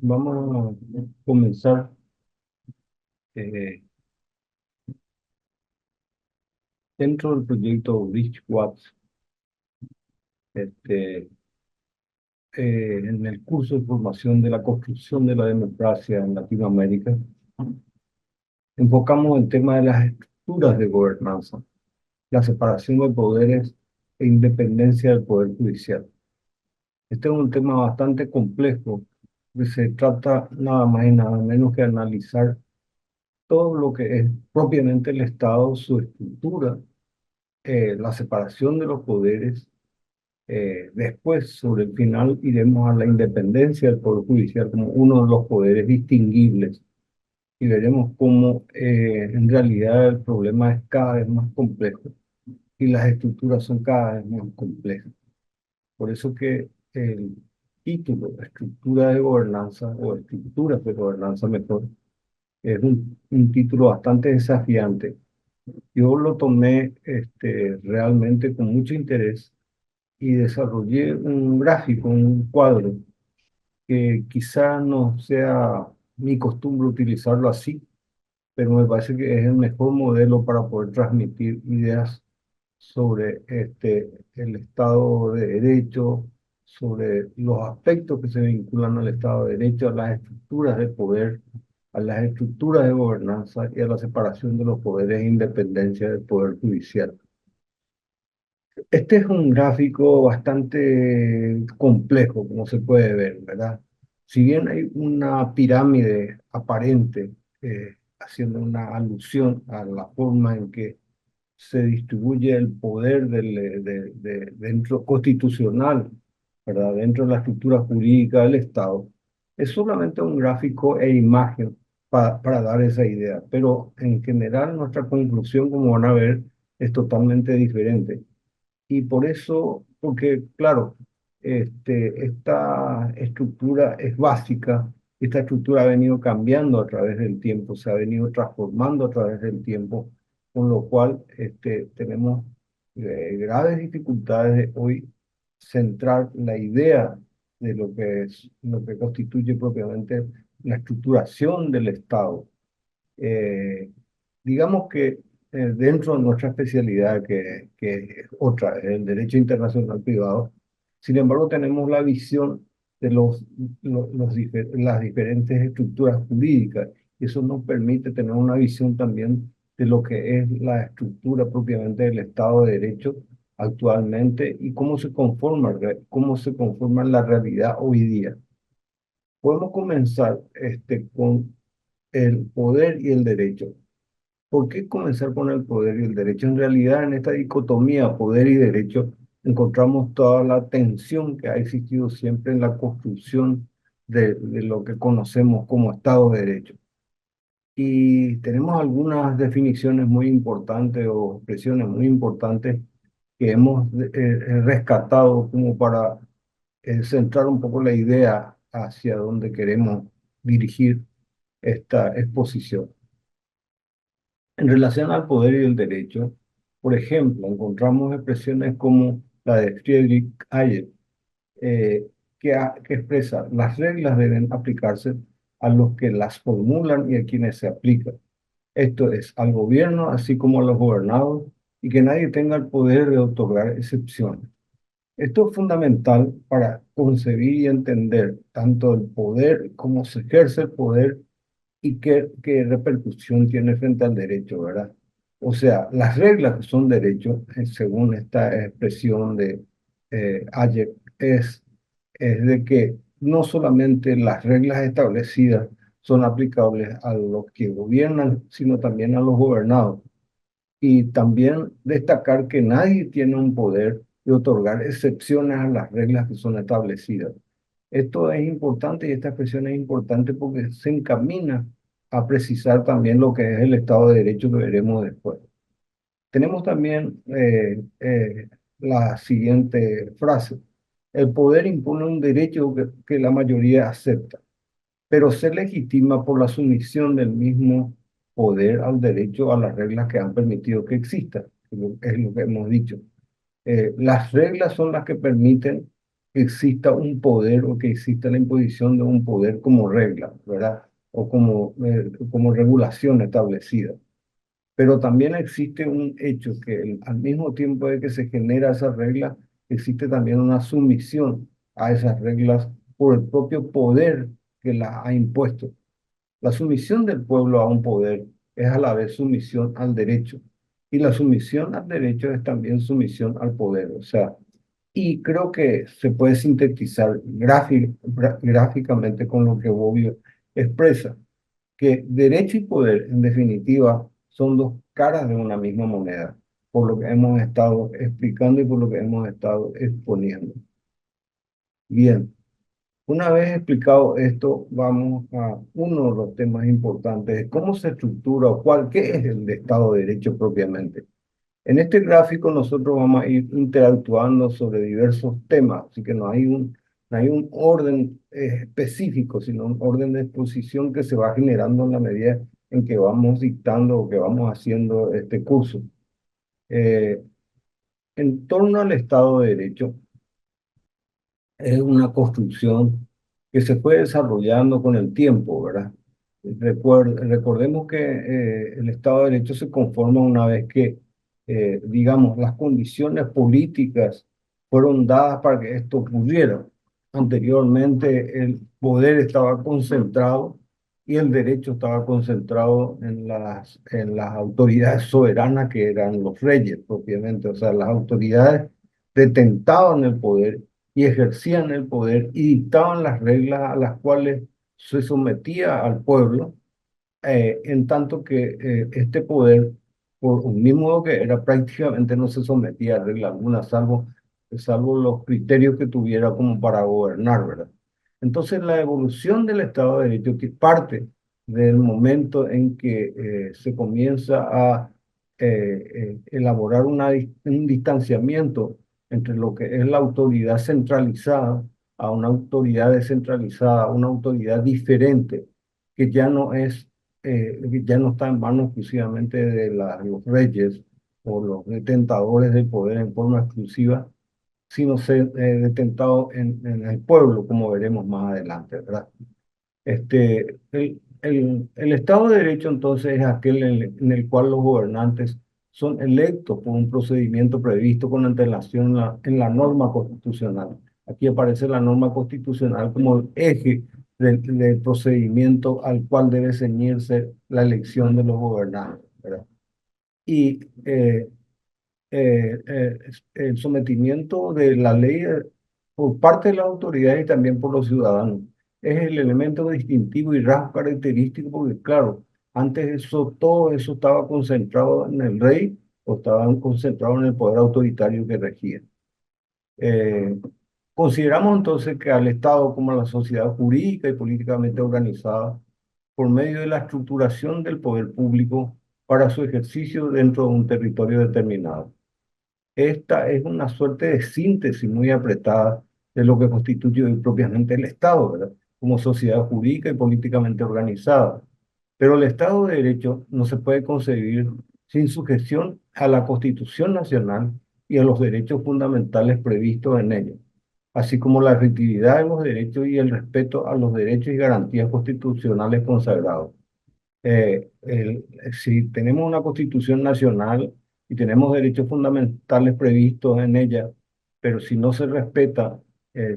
Vamos a comenzar eh, dentro del proyecto Rich Watts, este, en el curso de formación de la construcción de la democracia en Latinoamérica. Enfocamos el tema de las estructuras de gobernanza, la separación de poderes e independencia del poder judicial. Este es un tema bastante complejo, que se trata nada más y nada menos que analizar todo lo que es propiamente el Estado, su estructura, la separación de los poderes. Después, sobre el final, iremos a la independencia del Poder Judicial como uno de los poderes distinguibles y veremos cómo en realidad el problema es cada vez más complejo y las estructuras son cada vez más complejas. Por eso que el título, estructura de gobernanza o estructuras de gobernanza mejor, es un título bastante desafiante. Yo lo tomé realmente con mucho interés y desarrollé un gráfico, un cuadro, que quizá no sea mi costumbre utilizarlo así, pero me parece que es el mejor modelo para poder transmitir ideas sobre el Estado de Derecho, sobre los aspectos que se vinculan al Estado de Derecho, a las estructuras de poder, a las estructuras de gobernanza y a la separación de los poderes e independencia del Poder Judicial. Este es un gráfico bastante complejo, como se puede ver, ¿verdad? Si bien hay una pirámide aparente, haciendo una alusión a la forma en que se distribuye el poder dentro constitucional, ¿verdad? Dentro de la estructura jurídica del Estado, es solamente un gráfico e imagen para dar esa idea, pero en general nuestra conclusión, como van a ver, es totalmente diferente. Y por eso, porque claro, esta estructura es básica, esta estructura ha venido cambiando a través del tiempo, se ha venido transformando a través del tiempo, con lo cual tenemos graves dificultades de hoy centrar la idea de lo que es, lo que constituye propiamente la estructuración del Estado. Eh, digamos que dentro de nuestra especialidad, que es otra, el derecho internacional privado, sin embargo, tenemos la visión de las diferentes estructuras jurídicas. Y eso nos permite tener una visión también de lo que es la estructura propiamente del Estado de Derecho actualmente y cómo se conforma la realidad hoy día. Podemos comenzar con el poder y el derecho. ¿Por qué comenzar con el poder y el derecho? En realidad, en esta dicotomía poder y derecho, encontramos toda la tensión que ha existido siempre en la construcción de lo que conocemos como Estado de Derecho. Y tenemos algunas definiciones muy importantes o expresiones muy importantes que hemos rescatado como para centrar un poco la idea hacia dónde queremos dirigir esta exposición. En relación al poder y el derecho, por ejemplo, encontramos expresiones como la de Friedrich Hayek, eh, que expresa: las reglas deben aplicarse a los que las formulan y a quienes se aplican. Esto es, al gobierno, así como a los gobernados, y que nadie tenga el poder de otorgar excepciones. Esto es fundamental para concebir y entender tanto el poder, cómo se ejerce el poder y qué repercusión tiene frente al derecho, ¿verdad? O sea, las reglas que son derechos, según esta expresión de Hayek, es de que no solamente las reglas establecidas son aplicables a los que gobiernan, sino también a los gobernados. Y también destacar que nadie tiene un poder de otorgar excepciones a las reglas que son establecidas. Esto es importante y esta expresión es importante porque se encamina a precisar también lo que es el Estado de Derecho que veremos después. Tenemos también la siguiente frase: el poder impone un derecho que la mayoría acepta, pero se legitima por la sumisión del mismo poder al derecho a las reglas que han permitido que exista. Es lo que hemos dicho. Las reglas son las que permiten que exista un poder o que exista la imposición de un poder como regla, ¿verdad? O como regulación establecida. Pero también existe un hecho que al mismo tiempo de que se genera esa regla, existe también una sumisión a esas reglas por el propio poder que las ha impuesto. La sumisión del pueblo a un poder es a la vez sumisión al derecho. Y la sumisión al derecho es también sumisión al poder. O sea, y creo que se puede sintetizar gráficamente con lo que Bobbio expresa, que derecho y poder, en definitiva, son dos caras de una misma moneda, por lo que hemos estado explicando y por lo que hemos estado exponiendo. Bien, una vez explicado esto, vamos a uno de los temas importantes, cómo se estructura o qué es el Estado de Derecho propiamente. En este gráfico nosotros vamos a ir interactuando sobre diversos temas, así que no hay un orden específico, sino un orden de exposición que se va generando en la medida en que vamos dictando o que vamos haciendo este curso. Eh, en torno al Estado de Derecho, es una construcción que se fue desarrollando con el tiempo, ¿verdad? Recordemos que el Estado de Derecho se conforma una vez que, digamos, las condiciones políticas fueron dadas para que esto ocurriera. Anteriormente el poder estaba concentrado y el derecho estaba concentrado en las autoridades soberanas que eran los reyes propiamente, o sea, las autoridades detentaban el poder y ejercían el poder y dictaban las reglas a las cuales se sometía al pueblo, en tanto que este poder, por un mismo modo que era, prácticamente no se sometía a regla alguna, salvo los criterios que tuviera como para gobernar, ¿verdad? Entonces, la evolución del Estado de Derecho, que parte del momento en que se comienza a elaborar un distanciamiento entre lo que es la autoridad centralizada a una autoridad descentralizada, una autoridad diferente, que ya no es, que ya no está en manos exclusivamente de los reyes o los detentadores del poder en forma exclusiva, sino ser detentado en el pueblo, como veremos más adelante, ¿verdad? El Estado de Derecho entonces es aquel en el cual los gobernantes son electos por un procedimiento previsto con antelación en la norma constitucional. Aquí aparece la norma constitucional como el eje del procedimiento al cual debe ceñirse la elección de los gobernantes, ¿verdad? Y el sometimiento de la ley por parte de las autoridades y también por los ciudadanos. Es el elemento distintivo y rasgo característico porque, claro, antes eso, todo eso estaba concentrado en el rey o estaba concentrado en el poder autoritario que regía. Eh, Consideramos entonces que al Estado como a la sociedad jurídica y políticamente organizada, por medio de la estructuración del poder público para su ejercicio dentro de un territorio determinado. Esta es una suerte de síntesis muy apretada de lo que constituye hoy propiamente el Estado, ¿verdad? Como sociedad jurídica y políticamente organizada. Pero el Estado de Derecho no se puede concebir sin sujeción a la Constitución Nacional y a los derechos fundamentales previstos en ella, así como la efectividad de los derechos y el respeto a los derechos y garantías constitucionales consagrados. Si tenemos una constitución nacional y tenemos derechos fundamentales previstos en ella, pero si no se respeta,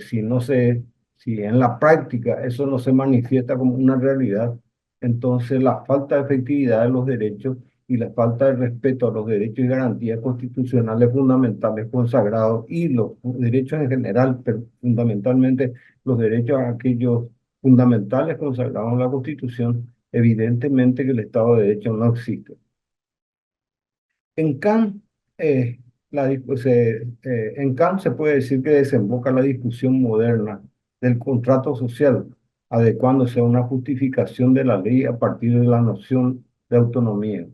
si no se, si en la práctica eso no se manifiesta como una realidad, entonces la falta de efectividad de los derechos y la falta de respeto a los derechos y garantías constitucionales fundamentales consagrados y los derechos en general, pero fundamentalmente los derechos a aquellos fundamentales consagrados en la Constitución, evidentemente que el Estado de Derecho no existe. En Kant, en Kant se puede decir que desemboca la discusión moderna del contrato social, adecuándose a una justificación de la ley a partir de la noción de autonomía.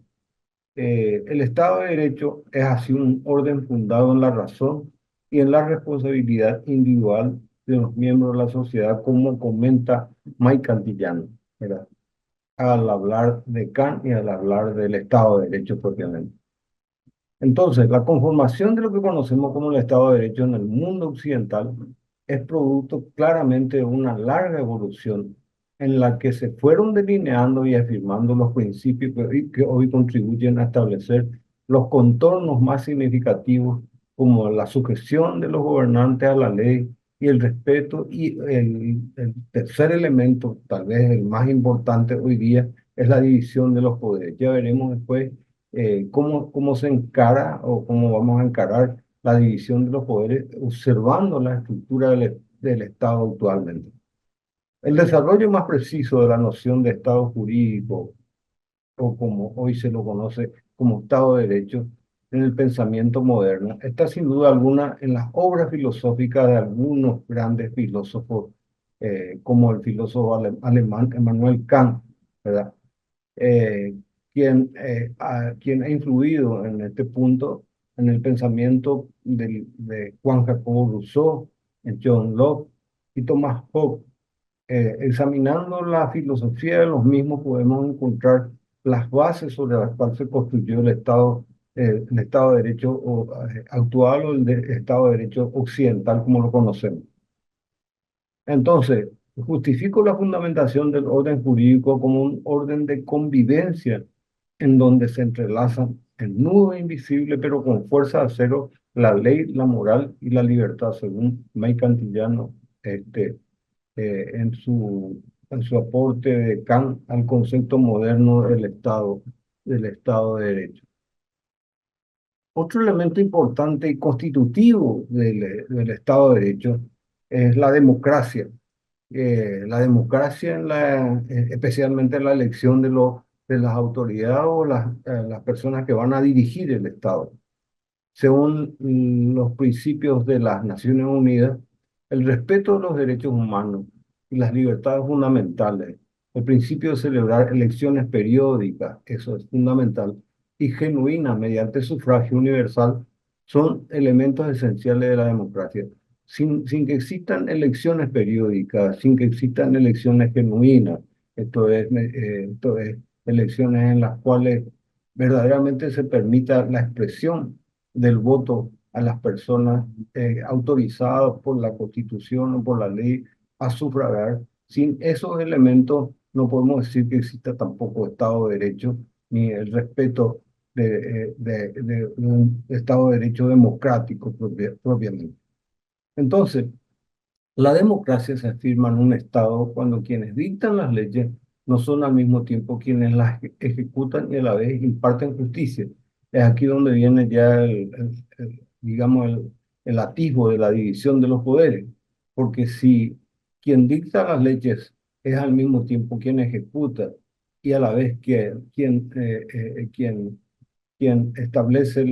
El Estado de Derecho es así un orden fundado en la razón y en la responsabilidad individual de los miembros de la sociedad, como comenta Mike Cantillano, ¿verdad? Al hablar de Kant y al hablar del Estado de Derecho propiamente. Entonces, la conformación de lo que conocemos como el Estado de Derecho en el mundo occidental es producto claramente de una larga evolución en la que se fueron delineando y afirmando los principios que hoy contribuyen a establecer los contornos más significativos, como la sujeción de los gobernantes a la ley y el respeto. Y el tercer elemento, tal vez el más importante hoy día, es la división de los poderes. Ya veremos después cómo se encara o cómo vamos a encarar la división de los poderes observando la estructura del Estado actualmente. El desarrollo más preciso de la noción de Estado jurídico, o como hoy se lo conoce como Estado de Derecho, en el pensamiento moderno, está sin duda alguna en las obras filosóficas de algunos grandes filósofos, como el filósofo alemán Immanuel Kant, ¿verdad? eh, quien ha influido en este punto en el pensamiento de Juan Jacobo Rousseau, en John Locke y Thomas Hobbes. Examinando la filosofía de los mismos podemos encontrar las bases sobre las cuales se construyó el Estado de Derecho actual, o Estado de Derecho occidental como lo conocemos. Entonces, justifico la fundamentación del orden jurídico como un orden de convivencia en donde se entrelazan en nudo invisible, pero con fuerza de acero, la ley, la moral y la libertad, según May Cantillano, este, en su aporte de Kant al concepto moderno del Estado de Derecho. Otro elemento importante y constitutivo del Estado de Derecho es la democracia. La democracia, especialmente en la elección de las autoridades o las personas que van a dirigir el Estado. Según los principios de las Naciones Unidas, el respeto de los derechos humanos y las libertades fundamentales, el principio de celebrar elecciones periódicas, eso es fundamental, y genuinas mediante sufragio universal, son elementos esenciales de la democracia. Sin que existan elecciones periódicas, sin que existan elecciones genuinas, esto es elecciones en las cuales verdaderamente se permita la expresión del voto a las personas autorizadas por la Constitución o por la ley a sufragar. Sin esos elementos no podemos decir que exista tampoco Estado de Derecho ni el respeto de un Estado de Derecho democrático propiamente. Entonces, la democracia se afirma en un Estado cuando quienes dictan las leyes no son al mismo tiempo quienes las ejecutan y a la vez imparten justicia. Es aquí donde viene ya digamos, el atisbo de la división de los poderes. Porque si quien dicta las leyes es al mismo tiempo quien ejecuta y a la vez quien establece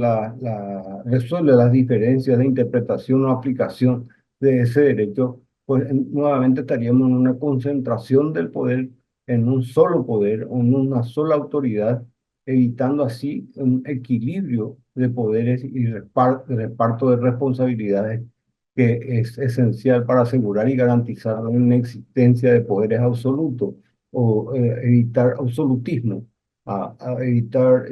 resuelve las diferencias de interpretación o aplicación de ese derecho, pues nuevamente estaríamos en una concentración del poder en un solo poder, en una sola autoridad, evitando así un equilibrio de poderes y reparto de responsabilidades que es esencial para asegurar y garantizar una existencia de poderes absolutos o evitar absolutismo, a evitar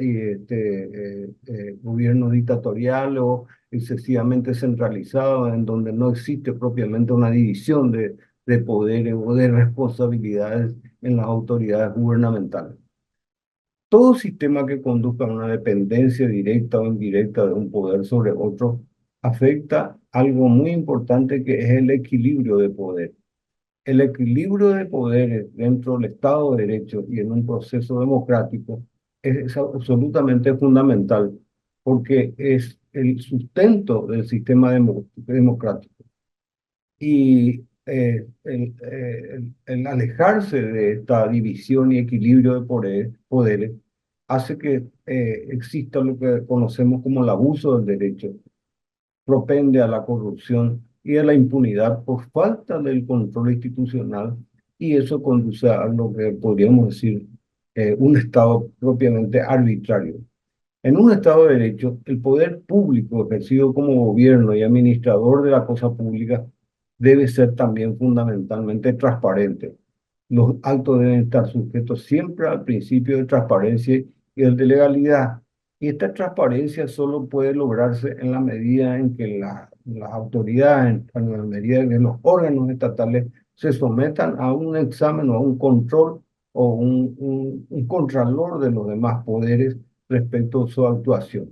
gobiernos dictatoriales o excesivamente centralizados, en donde no existe propiamente una división de poderes o de responsabilidades en las autoridades gubernamentales. Todo sistema que conduzca a una dependencia directa o indirecta de un poder sobre otro afecta algo muy importante, que es el equilibrio de poder. El equilibrio de poderes dentro del Estado de Derecho y en un proceso democrático es absolutamente fundamental, porque es el sustento del sistema democrático. Y el alejarse de esta división y equilibrio de poderes hace que exista lo que conocemos como el abuso del derecho, propende a la corrupción y a la impunidad por falta del control institucional, y eso conduce a lo que podríamos decir un Estado propiamente arbitrario. En un Estado de Derecho, el poder público ejercido como gobierno y administrador de la cosa pública debe ser también fundamentalmente transparente. Los actos deben estar sujetos siempre al principio de transparencia y el de legalidad, Y esta transparencia solo puede lograrse en la medida en que las autoridades, en la medida en que los órganos estatales se sometan a un examen o a un control o un contralor de los demás poderes respecto a su actuación.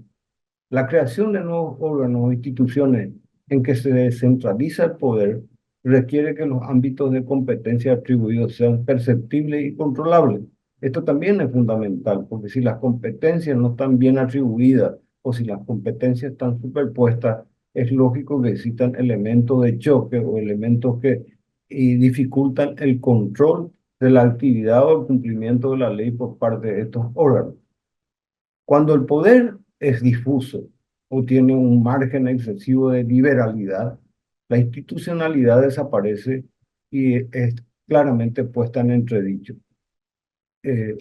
La creación de nuevos órganos o instituciones en que se descentraliza el poder requiere que los ámbitos de competencia atribuidos sean perceptibles y controlables. Esto también es fundamental, porque si las competencias no están bien atribuidas o si las competencias están superpuestas, es lógico que existan elementos de choque o elementos que dificultan el control de la actividad o el cumplimiento de la ley por parte de estos órganos. Cuando el poder es difuso o tiene un margen excesivo de liberalidad, la institucionalidad desaparece y es claramente puesta en entredicho. Eh,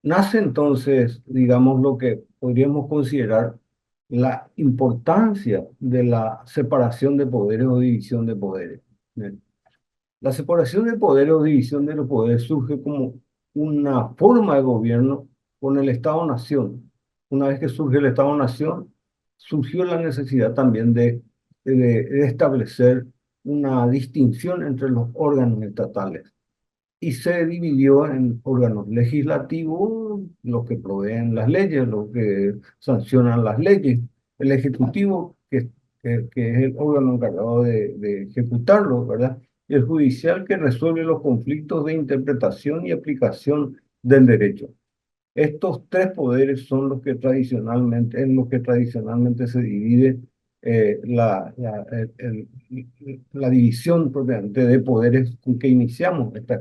Nace entonces, digamos, lo que podríamos considerar la importancia de la separación de poderes o división de poderes. Bien. La separación de poderes o división de los poderes surge como una forma de gobierno con el Estado-Nación. Una vez que surge el Estado-Nación, surgió la necesidad también de establecer una distinción entre los órganos estatales y se dividió en órganos legislativos, los que proveen las leyes, los que sancionan las leyes, el ejecutivo, que es el órgano encargado de ejecutarlo, ¿verdad? Y el judicial, que resuelve los conflictos de interpretación y aplicación del derecho. Estos tres poderes son los que tradicionalmente, en los que tradicionalmente se divide la división propiamente de poderes con que iniciamos esta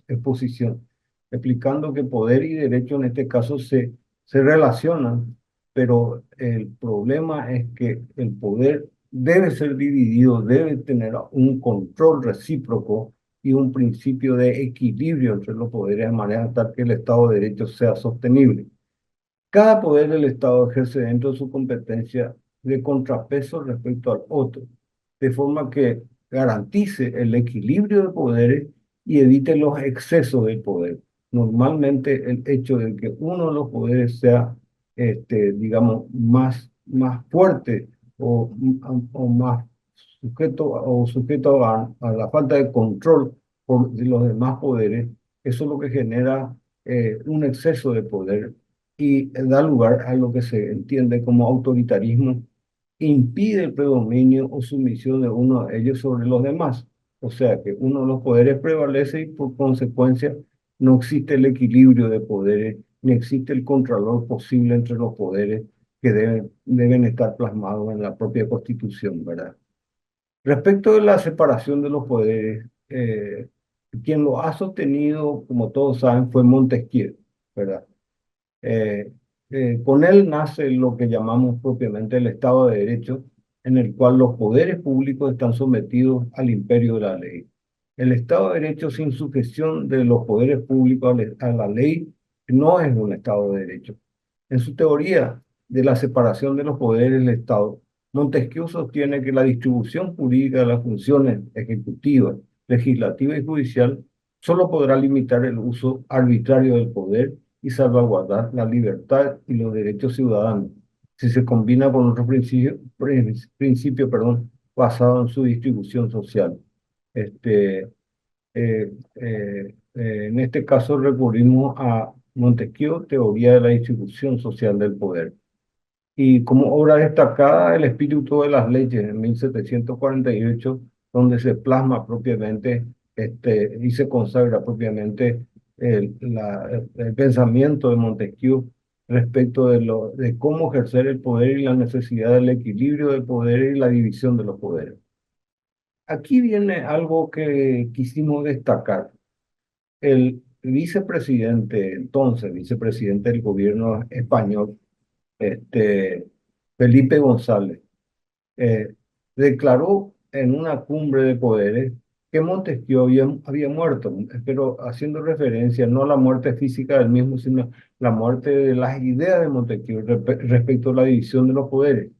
exposición, explicando que poder y derecho en este caso se relacionan, pero el problema es que el poder debe ser dividido, debe tener un control recíproco y un principio de equilibrio entre los poderes de manera tal que el Estado de Derecho sea sostenible. Cada poder del Estado ejerce dentro de su competencia de contrapeso respecto al otro, de forma que garantice el equilibrio de poderes y evite los excesos del poder. Normalmente el hecho de que uno de los poderes sea, digamos, más fuerte o más sujeto a la falta de control por los demás poderes, eso es lo que genera un exceso de poder y da lugar a lo que se entiende como autoritarismo, impide el predominio o sumisión de uno de ellos sobre los demás. O sea que uno de los poderes prevalece y por consecuencia no existe el equilibrio de poderes, ni existe el contralor posible entre los poderes que deben estar plasmados en la propia Constitución, ¿verdad? Respecto de la separación de los poderes, quien lo ha sostenido, como todos saben, fue Montesquieu, ¿verdad? Eh, con él nace lo que llamamos propiamente el Estado de Derecho, en el cual los poderes públicos están sometidos al imperio de la ley. El Estado de Derecho sin sujeción de los poderes públicos a la ley no es un Estado de Derecho. En su teoría de la separación de los poderes del Estado, Montesquieu sostiene que la distribución jurídica de las funciones ejecutiva, legislativa y judicial solo podrá limitar el uso arbitrario del poder y salvaguardar la libertad y los derechos ciudadanos, si se combina con otro principio, basado en su distribución social. Este, en este caso recurrimos a Montesquieu, teoría de la distribución social del poder. Y como obra destacada, El espíritu de las leyes, en 1748, donde se plasma propiamente y se consagra propiamente el pensamiento de Montesquieu respecto de cómo ejercer el poder y la necesidad del equilibrio del poder y la división de los poderes. Aquí viene algo que quisimos destacar. El vicepresidente, entonces vicepresidente del gobierno español, este, Felipe González, eh, declaró en una cumbre de poderes que Montesquieu había muerto, pero haciendo referencia no a la muerte física del mismo, sino la muerte de las ideas de Montesquieu respecto a la división de los poderes.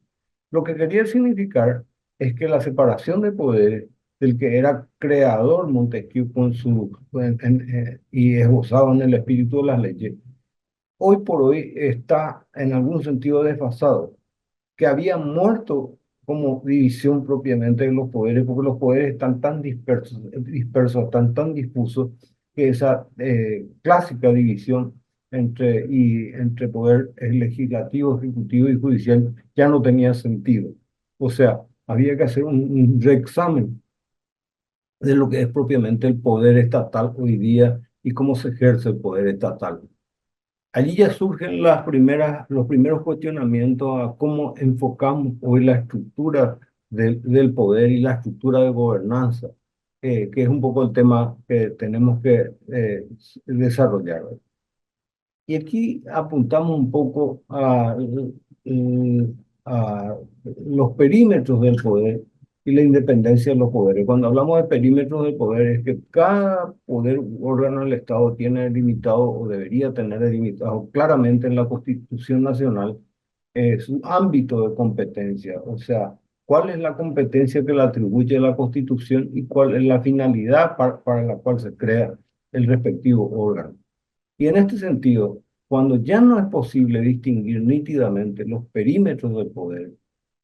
Lo que quería significar es que la separación de poderes del que era creador Montesquieu y esbozado en el espíritu de las leyes, hoy por hoy está en algún sentido desfasado, que había muerto como división propiamente de los poderes, porque los poderes están tan dispersos, están tan difusos, que esa clásica división entre poder legislativo, ejecutivo y judicial ya no tenía sentido. O sea, había que hacer un reexamen de lo que es propiamente el poder estatal hoy día y cómo se ejerce el poder estatal. Allí ya surgen los primeros cuestionamientos a cómo enfocamos hoy la estructura del poder y la estructura de gobernanza, que es un poco el tema que tenemos que desarrollar. Y aquí apuntamos un poco a los perímetros del poder y la independencia de los poderes. Cuando hablamos de perímetros del poder, es que cada poder órgano del Estado tiene delimitado o debería tener delimitado claramente en la Constitución Nacional su ámbito de competencia. O sea, cuál es la competencia que le atribuye la Constitución y cuál es la finalidad para la cual se crea el respectivo órgano. Y en este sentido, cuando ya no es posible distinguir nítidamente los perímetros del poder,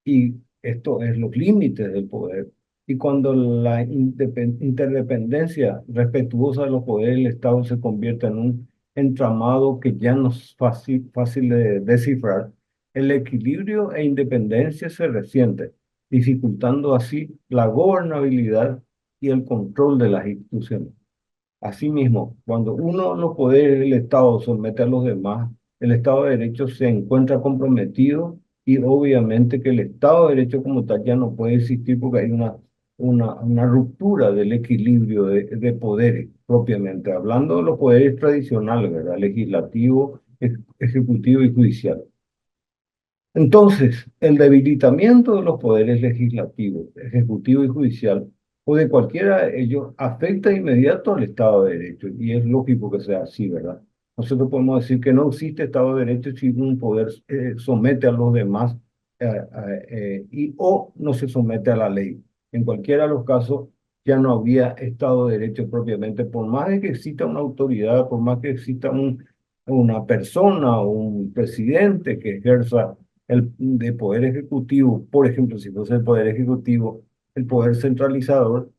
y esto es los límites del poder, y cuando la interdependencia respetuosa de los poderes del Estado se convierte en un entramado que ya no es fácil de descifrar, el equilibrio e independencia se resiente, dificultando así la gobernabilidad y el control de las instituciones. Asimismo, cuando uno de los poderes del Estado somete a los demás, el Estado de Derecho se encuentra comprometido y obviamente que el Estado de Derecho como tal ya no puede existir porque hay una ruptura del equilibrio de poderes propiamente, hablando de los poderes tradicionales, ¿verdad? Legislativo, ejecutivo y judicial. Entonces, el debilitamiento de los poderes legislativo, ejecutivo y judicial, o de cualquiera de ellos, afecta de inmediato al Estado de Derecho, y es lógico que sea así, ¿verdad? Nosotros podemos decir que no existe Estado de Derecho si un poder somete a los demás o no se somete a la ley. En cualquiera de los casos, ya no habría Estado de Derecho propiamente, por más de que exista una autoridad, por más que exista una persona o un presidente que ejerza de poder ejecutivo, por ejemplo, si fuese el poder ejecutivo, el poder centralizador,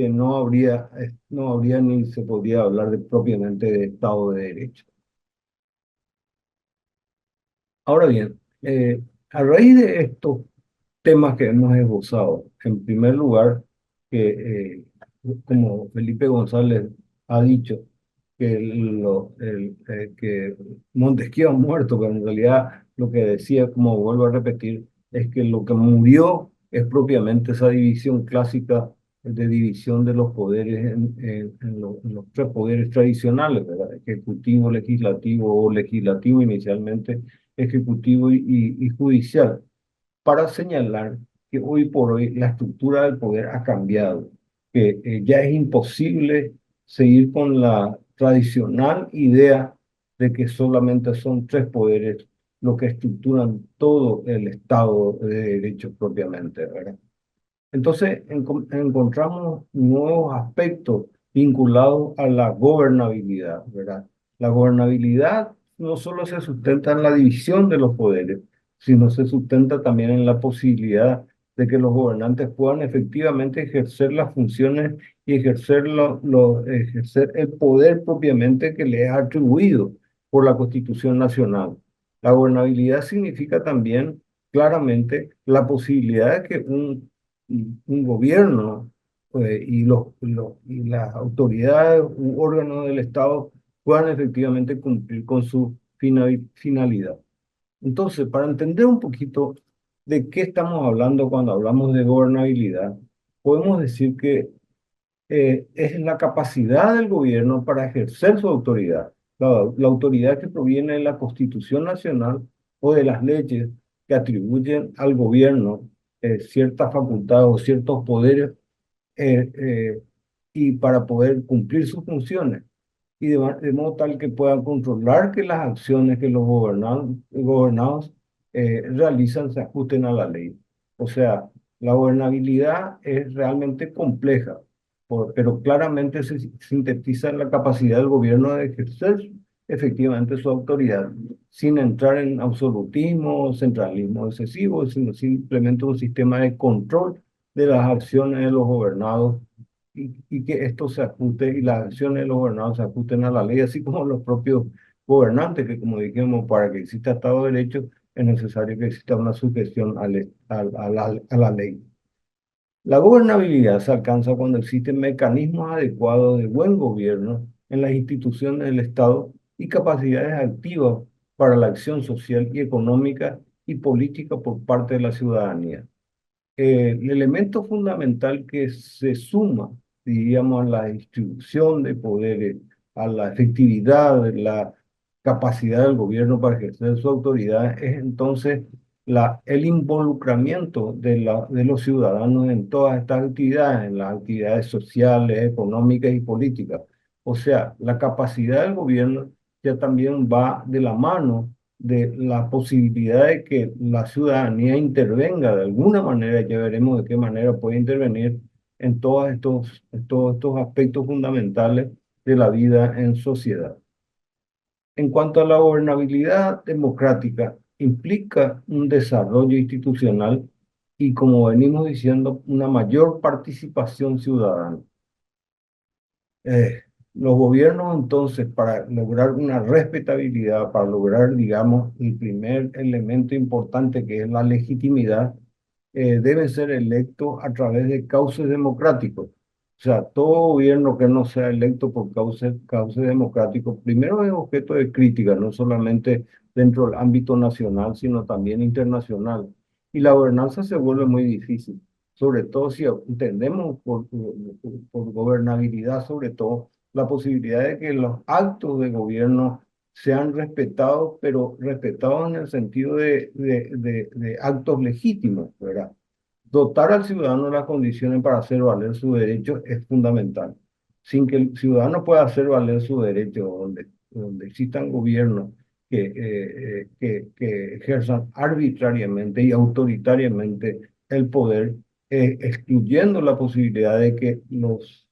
no habría ni se podría hablar propiamente de Estado de Derecho. Ahora bien, a raíz de estos temas que hemos esbozado, en primer lugar, que como Felipe González ha dicho, que Montesquieu ha muerto, pero en realidad lo que decía, como vuelvo a repetir, es que lo que murió es propiamente esa división clásica de división de los poderes en los tres poderes tradicionales, ¿verdad? Ejecutivo, legislativo o legislativo inicialmente, ejecutivo y judicial, para señalar que hoy por hoy la estructura del poder ha cambiado, que ya es imposible seguir con la tradicional idea de que solamente son tres poderes los que estructuran todo el Estado de Derecho propiamente, ¿verdad? Entonces encontramos nuevos aspectos vinculados a la gobernabilidad, ¿verdad? La gobernabilidad no solo se sustenta en la división de los poderes, sino se sustenta también en la posibilidad de que los gobernantes puedan efectivamente ejercer las funciones y ejercer el poder propiamente que les es atribuido por la Constitución Nacional. La gobernabilidad significa también claramente la posibilidad de que un gobierno y las autoridades u órganos del Estado puedan efectivamente cumplir con su finalidad. Entonces, para entender un poquito de qué estamos hablando cuando hablamos de gobernabilidad, podemos decir que es la capacidad del gobierno para ejercer su autoridad, la autoridad que proviene de la Constitución Nacional o de las leyes que atribuyen al gobierno ciertas facultades o ciertos poderes eh, eh, y para poder cumplir sus funciones y de modo tal que puedan controlar que las acciones que los gobernados realizan se ajusten a la ley. O sea, La gobernabilidad es realmente compleja, pero claramente se sintetiza en la capacidad del gobierno de ejercer efectivamente su autoridad, sin entrar en absolutismo, centralismo excesivo, sino simplemente un sistema de control de las acciones de los gobernados y que esto se ajuste y las acciones de los gobernados se ajusten a la ley, así como los propios gobernantes, que como dijimos, para que exista Estado de Derecho es necesario que exista una sujeción a la ley. La gobernabilidad se alcanza cuando existen mecanismos adecuados de buen gobierno en las instituciones del Estado y capacidades activas para la acción social y económica y política por parte de la ciudadanía. El elemento fundamental que se suma, diríamos, a la distribución de poderes, a la efectividad, la capacidad del gobierno para ejercer su autoridad, es entonces el involucramiento de los ciudadanos en todas estas actividades, en las actividades sociales, económicas y políticas. O sea, la capacidad del gobierno ya también va de la mano de la posibilidad de que la ciudadanía intervenga de alguna manera, ya veremos de qué manera puede intervenir en todos estos aspectos fundamentales de la vida en sociedad. En cuanto a la gobernabilidad democrática, implica un desarrollo institucional y, como venimos diciendo, una mayor participación ciudadana. Eh, los gobiernos entonces, para lograr una respetabilidad, para lograr, digamos, el primer elemento importante que es la legitimidad, deben ser electos a través de cauces democráticos. O sea, todo gobierno que no sea electo por cauces democráticos, primero es objeto de crítica, no solamente dentro del ámbito nacional, sino también internacional. Y la gobernanza se vuelve muy difícil, sobre todo si entendemos por gobernabilidad, sobre todo, la posibilidad de que los actos de gobierno sean respetados, pero respetados en el sentido de actos legítimos, ¿verdad? Dotar al ciudadano de las condiciones para hacer valer su derecho es fundamental. Sin que el ciudadano pueda hacer valer su derecho, donde existan gobiernos que ejerzan arbitrariamente y autoritariamente el poder, excluyendo la posibilidad de que los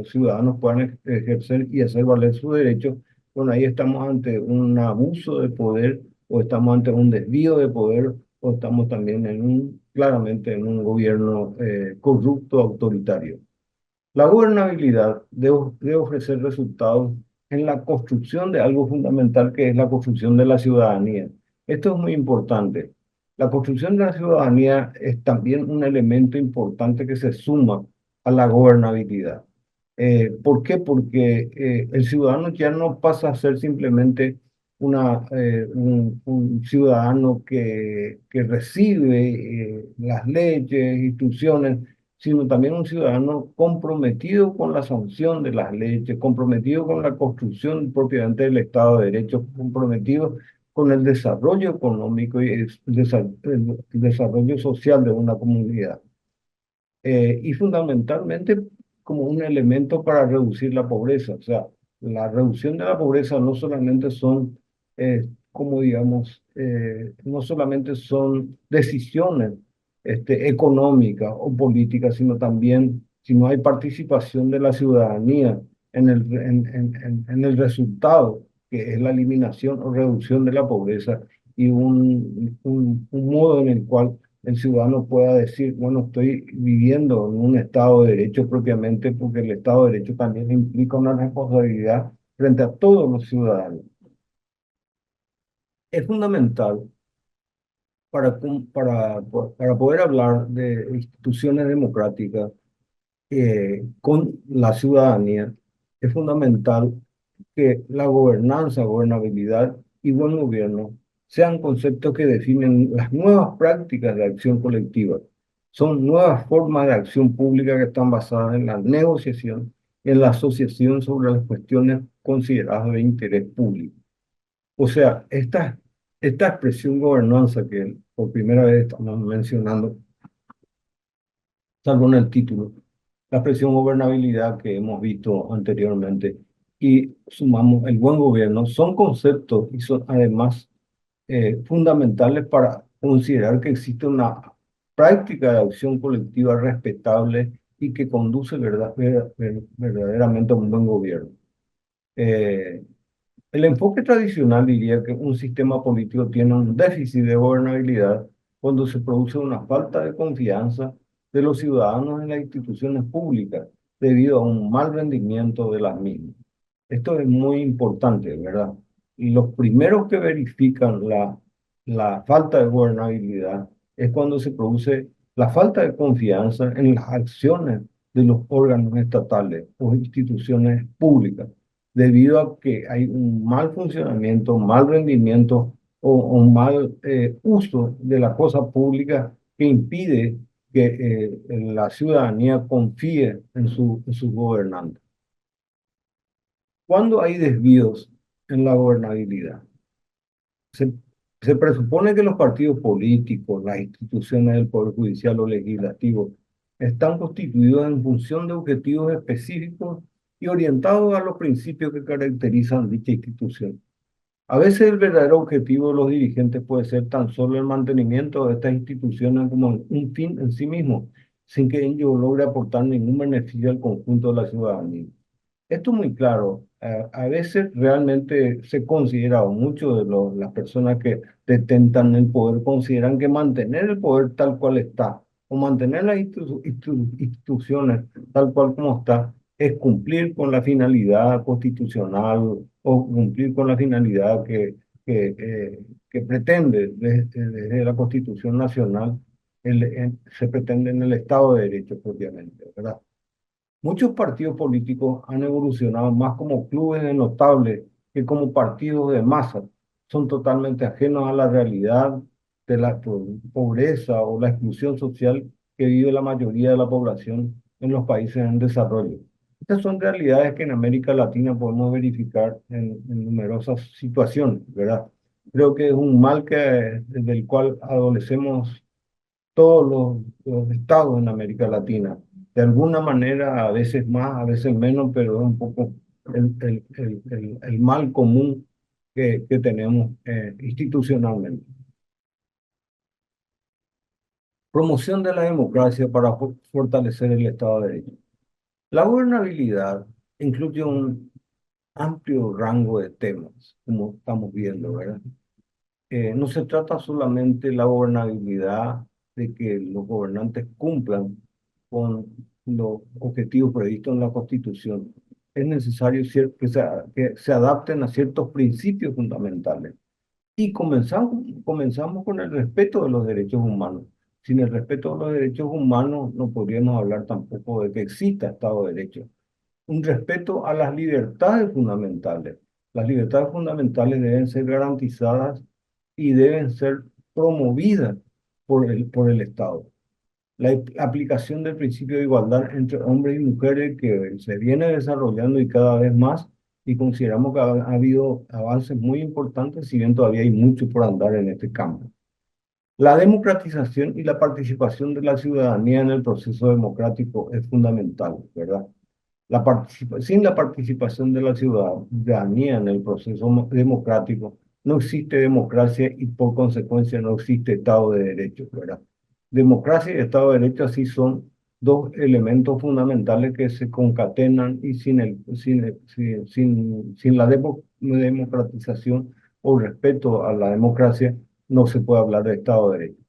ciudadanos puedan ejercer y hacer valer su derecho, bueno, ahí estamos ante un abuso de poder o estamos ante un desvío de poder o estamos también claramente en un gobierno corrupto, autoritario. La gobernabilidad debe ofrecer resultados en la construcción de algo fundamental que es la construcción de la ciudadanía. Esto es muy importante. La construcción de la ciudadanía es también un elemento importante que se suma a la gobernabilidad. ¿Por qué? Porque el ciudadano ya no pasa a ser simplemente un ciudadano que recibe las leyes, instrucciones, sino también un ciudadano comprometido con la sanción de las leyes, comprometido con la construcción propiamente del Estado de Derecho, comprometido con el desarrollo económico y el desarrollo social de una comunidad. Y fundamentalmente como un elemento para reducir la pobreza. O sea, la reducción de la pobreza no solamente son, como digamos, no solamente son decisiones económicas o políticas, sino también si no hay participación de la ciudadanía en el resultado, que es la eliminación o reducción de la pobreza y un modo en el cual el ciudadano pueda decir, bueno, estoy viviendo en un Estado de Derecho propiamente, porque el Estado de Derecho también implica una responsabilidad frente a todos los ciudadanos. Es fundamental para poder hablar de instituciones democráticas con la ciudadanía, es fundamental que la gobernanza, gobernabilidad y buen gobierno sean conceptos que definen las nuevas prácticas de acción colectiva. Son nuevas formas de acción pública que están basadas en la negociación y en la asociación sobre las cuestiones consideradas de interés público. O sea, esta expresión gobernanza que por primera vez estamos mencionando, salvo en el título, la expresión gobernabilidad que hemos visto anteriormente y sumamos el buen gobierno, son conceptos y son además fundamentales para considerar que existe práctica de acción colectiva respetable y que conduce verdaderamente a un buen gobierno. Eh, el enfoque tradicional diría que un sistema político tiene un déficit de gobernabilidad cuando se produce una falta de confianza de los ciudadanos en las instituciones públicas debido a un mal rendimiento de las mismas. Esto es muy importante, ¿verdad? Y los primeros que verifican la falta de gobernabilidad es cuando se produce la falta de confianza en las acciones de los órganos estatales o instituciones públicas debido a que hay un mal funcionamiento, mal rendimiento o un mal uso de la cosa pública que impide que la ciudadanía confíe en sus gobernantes. ¿Cuándo hay desvíos en la gobernabilidad? Se, se presupone que los partidos políticos, las instituciones del Poder Judicial o Legislativo están constituidos en función de objetivos específicos y orientados a los principios que caracterizan dicha institución. A veces el verdadero objetivo de los dirigentes puede ser tan solo el mantenimiento de estas instituciones como un fin en sí mismo, sin que ello logre aportar ningún beneficio al conjunto de la ciudadanía. Esto es muy claro. A veces realmente se considera, o muchos de las personas que detentan el poder consideran que mantener el poder tal cual está, o mantener las instituciones tal cual como está, es cumplir con la finalidad constitucional o cumplir con la finalidad que pretende desde la Constitución Nacional, se pretende en el Estado de Derecho propiamente, ¿verdad? Muchos partidos políticos han evolucionado más como clubes de notables que como partidos de masa. Son totalmente ajenos a la realidad de la pobreza o la exclusión social que vive la mayoría de la población en los países en desarrollo. Estas son realidades que en América Latina podemos verificar en numerosas situaciones, ¿verdad? Creo que es un mal del cual adolecemos todos los estados en América Latina. De alguna manera, a veces más, a veces menos, pero es un poco el mal común que tenemos institucionalmente. Promoción de la democracia para fortalecer el Estado de Derecho. La gobernabilidad incluye un amplio rango de temas, como estamos viendo, ¿verdad? No se trata solamente la gobernabilidad de que los gobernantes cumplan con los objetivos previstos en la Constitución. Es necesario que se adapten a ciertos principios fundamentales. Y comenzamos con el respeto de los derechos humanos. Sin el respeto de los derechos humanos no podríamos hablar tampoco de que exista Estado de Derecho. Un respeto a las libertades fundamentales. Las libertades fundamentales deben ser garantizadas y deben ser promovidas por el Estado. La aplicación del principio de igualdad entre hombres y mujeres que se viene desarrollando y cada vez más, y consideramos que ha habido avances muy importantes, si bien todavía hay mucho por andar en este campo. La democratización y la participación de la ciudadanía en el proceso democrático es fundamental, ¿verdad? Sin la participación de la ciudadanía en el proceso democrático, no existe democracia y por consecuencia no existe Estado de Derecho, ¿verdad? Democracia y Estado de Derecho así son dos elementos fundamentales que se concatenan y sin la democratización o respeto a la democracia no se puede hablar de Estado de Derecho.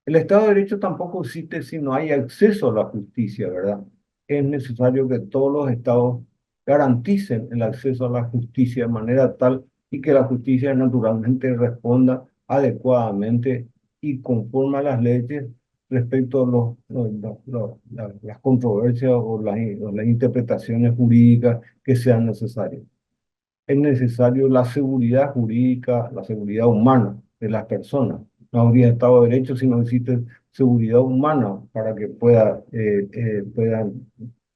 El Estado de Derecho tampoco existe si no hay acceso a la justicia, ¿verdad? Es necesario que todos los estados garanticen el acceso a la justicia de manera tal y que la justicia naturalmente responda adecuadamente y conforme a las leyes respecto a las controversias o las interpretaciones jurídicas que sean necesarias. Es necesario la seguridad jurídica, la seguridad humana de las personas. No habría Estado de Derecho si no existe seguridad humana para que puedan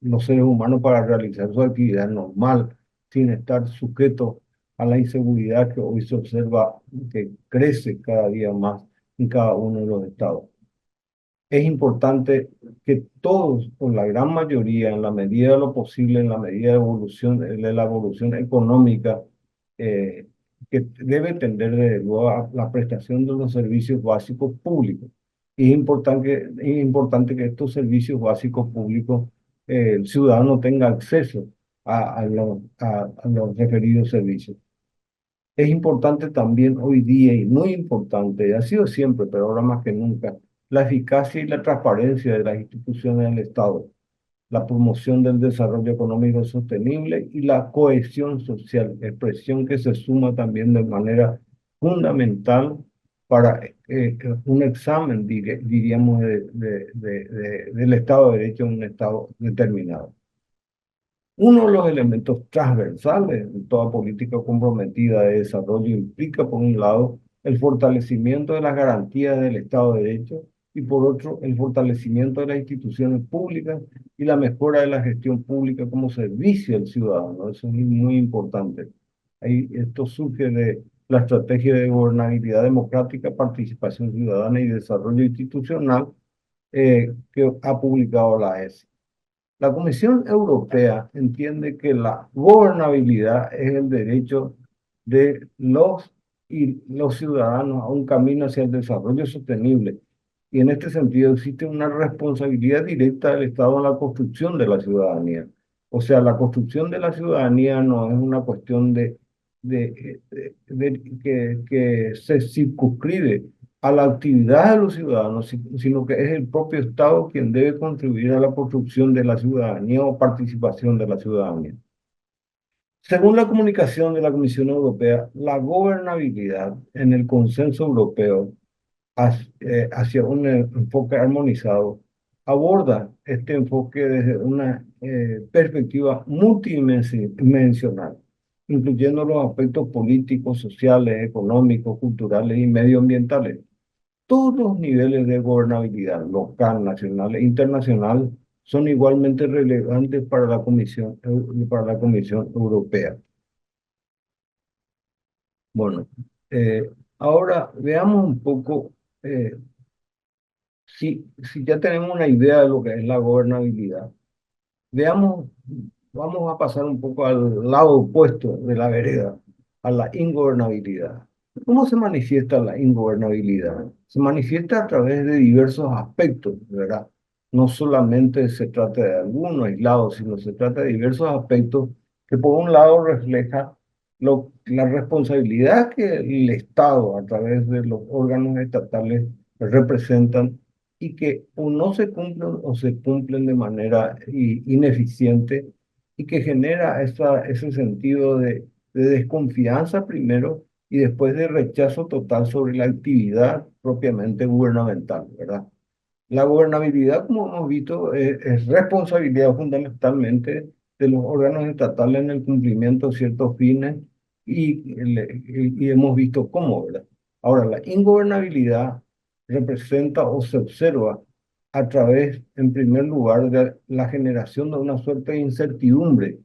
los seres humanos para realizar su actividad normal sin estar sujetos a la inseguridad que hoy se observa que crece cada día más en cada uno de los estados. Es importante que todos, o la gran mayoría, en la medida de lo posible, en la medida de la evolución económica, eh, que debe tender desde luego a la prestación de los servicios básicos públicos Es importante que estos servicios básicos públicos, el ciudadano tenga acceso a los referidos servicios. Es importante también hoy día, y muy importante, ha sido siempre, pero ahora más que nunca, la eficacia y la transparencia de las instituciones del Estado, la promoción del desarrollo económico sostenible y la cohesión social, expresión que se suma también de manera fundamental para un examen, diríamos, del Estado de Derecho en un Estado determinado. Uno de los elementos transversales en toda política comprometida de desarrollo implica, por un lado, el fortalecimiento de las garantías del Estado de Derecho y, por otro, el fortalecimiento de las instituciones públicas y la mejora de la gestión pública como servicio al ciudadano. Eso es muy importante. Ahí, esto surge de la estrategia de gobernabilidad democrática, participación ciudadana y desarrollo institucional que ha publicado la ESI. La Comisión Europea entiende que la gobernabilidad es el derecho de los ciudadanos a un camino hacia el desarrollo sostenible. Y en este sentido existe una responsabilidad directa del Estado en la construcción de la ciudadanía. O sea, la construcción de la ciudadanía no es una cuestión que se circunscribe a la actividad de los ciudadanos, sino que es el propio Estado quien debe contribuir a la construcción de la ciudadanía o participación de la ciudadanía. Según la comunicación de la Comisión Europea, la gobernabilidad en el consenso europeo hacia un enfoque armonizado aborda este enfoque desde una perspectiva multidimensional, incluyendo los aspectos políticos, sociales, económicos, culturales y medioambientales. Todos los niveles de gobernabilidad, local, nacional e internacional, son igualmente relevantes para la Comisión Europea. Bueno, ahora veamos un poco, eh, si ya tenemos una idea de lo que es la gobernabilidad, veamos, vamos a pasar un poco al lado opuesto de la vereda, a la ingobernabilidad. ¿Cómo se manifiesta la ingobernabilidad? Se manifiesta a través de diversos aspectos, ¿verdad? No solamente se trata de alguno aislado, sino se trata de diversos aspectos que por un lado refleja la responsabilidad que el Estado a través de los órganos estatales representan y que o no se cumplen o se cumplen de manera ineficiente y que genera ese sentido de desconfianza primero y después de rechazo total sobre la actividad propiamente gubernamental, ¿verdad? La gobernabilidad, como hemos visto, es responsabilidad fundamentalmente de los órganos estatales en el cumplimiento de ciertos fines y hemos visto cómo, ¿verdad? Ahora, la ingobernabilidad representa o se observa a través, en primer lugar, de la generación de una suerte de incertidumbre,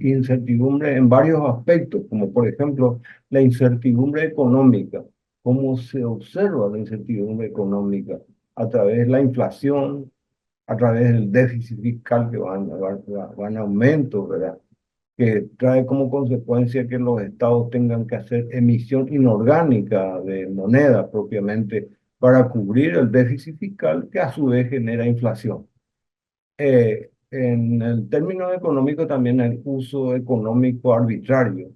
incertidumbre en varios aspectos, como por ejemplo la incertidumbre económica. ¿Cómo se observa la incertidumbre económica? A través de la inflación, a través del déficit fiscal que va en aumento, ¿verdad? Que trae como consecuencia que los estados tengan que hacer emisión inorgánica de moneda propiamente para cubrir el déficit fiscal que a su vez genera inflación. En el término económico también el uso económico arbitrario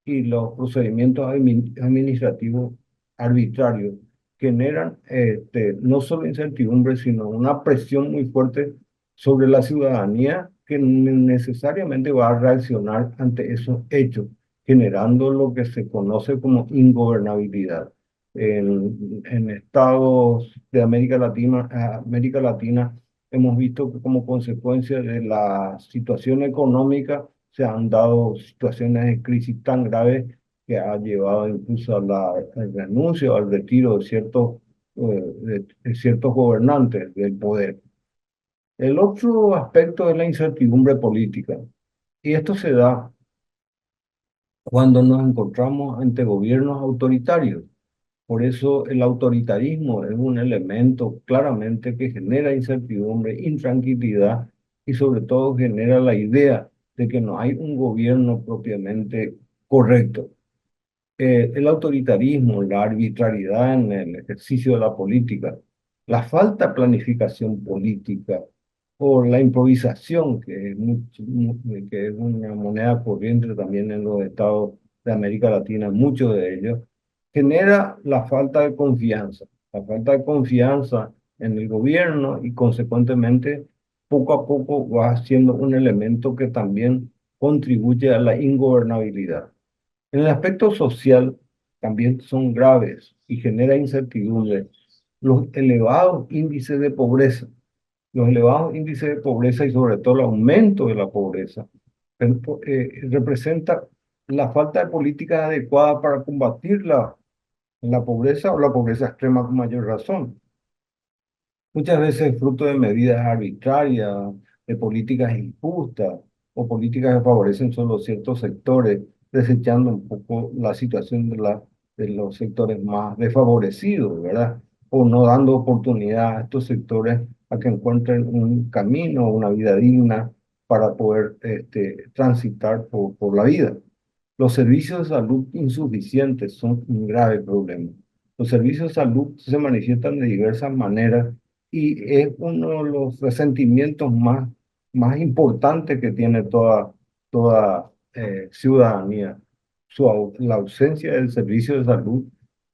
y los procedimientos administrativos arbitrarios generan no solo incertidumbre, sino una presión muy fuerte sobre la ciudadanía que necesariamente va a reaccionar ante esos hechos, generando lo que se conoce como ingobernabilidad. En estados de América Latina hemos visto que como consecuencia de la situación económica se han dado situaciones de crisis tan graves que ha llevado incluso al renuncio, al retiro de ciertos gobernantes del poder. El otro aspecto es la incertidumbre política. Y esto se da cuando nos encontramos ante gobiernos autoritarios. Por eso el autoritarismo es un elemento claramente que genera incertidumbre, intranquilidad y sobre todo genera la idea de que no hay un gobierno propiamente correcto. El autoritarismo, la arbitrariedad en el ejercicio de la política, la falta de planificación política o la improvisación, que es una moneda corriente también en los estados de América Latina, muchos de ellos, genera la falta de confianza, la falta de confianza en el gobierno y consecuentemente poco a poco va siendo un elemento que también contribuye a la ingobernabilidad. En el aspecto social también son graves y genera incertidumbre los elevados índices de pobreza. Los elevados índices de pobreza y sobre todo el aumento de la pobreza representa la falta de políticas adecuadas para combatir la pobreza o la pobreza extrema con mayor razón. Muchas veces fruto de medidas arbitrarias, de políticas injustas o políticas que favorecen solo ciertos sectores, desechando un poco la situación de los sectores más desfavorecidos, ¿verdad? O no dando oportunidad a estos sectores a que encuentren un camino, una vida digna para poder transitar por la vida. Los servicios de salud insuficientes son un grave problema. Los servicios de salud se manifiestan de diversas maneras y es uno de los resentimientos más importantes que tiene toda ciudadanía. La ausencia del servicio de salud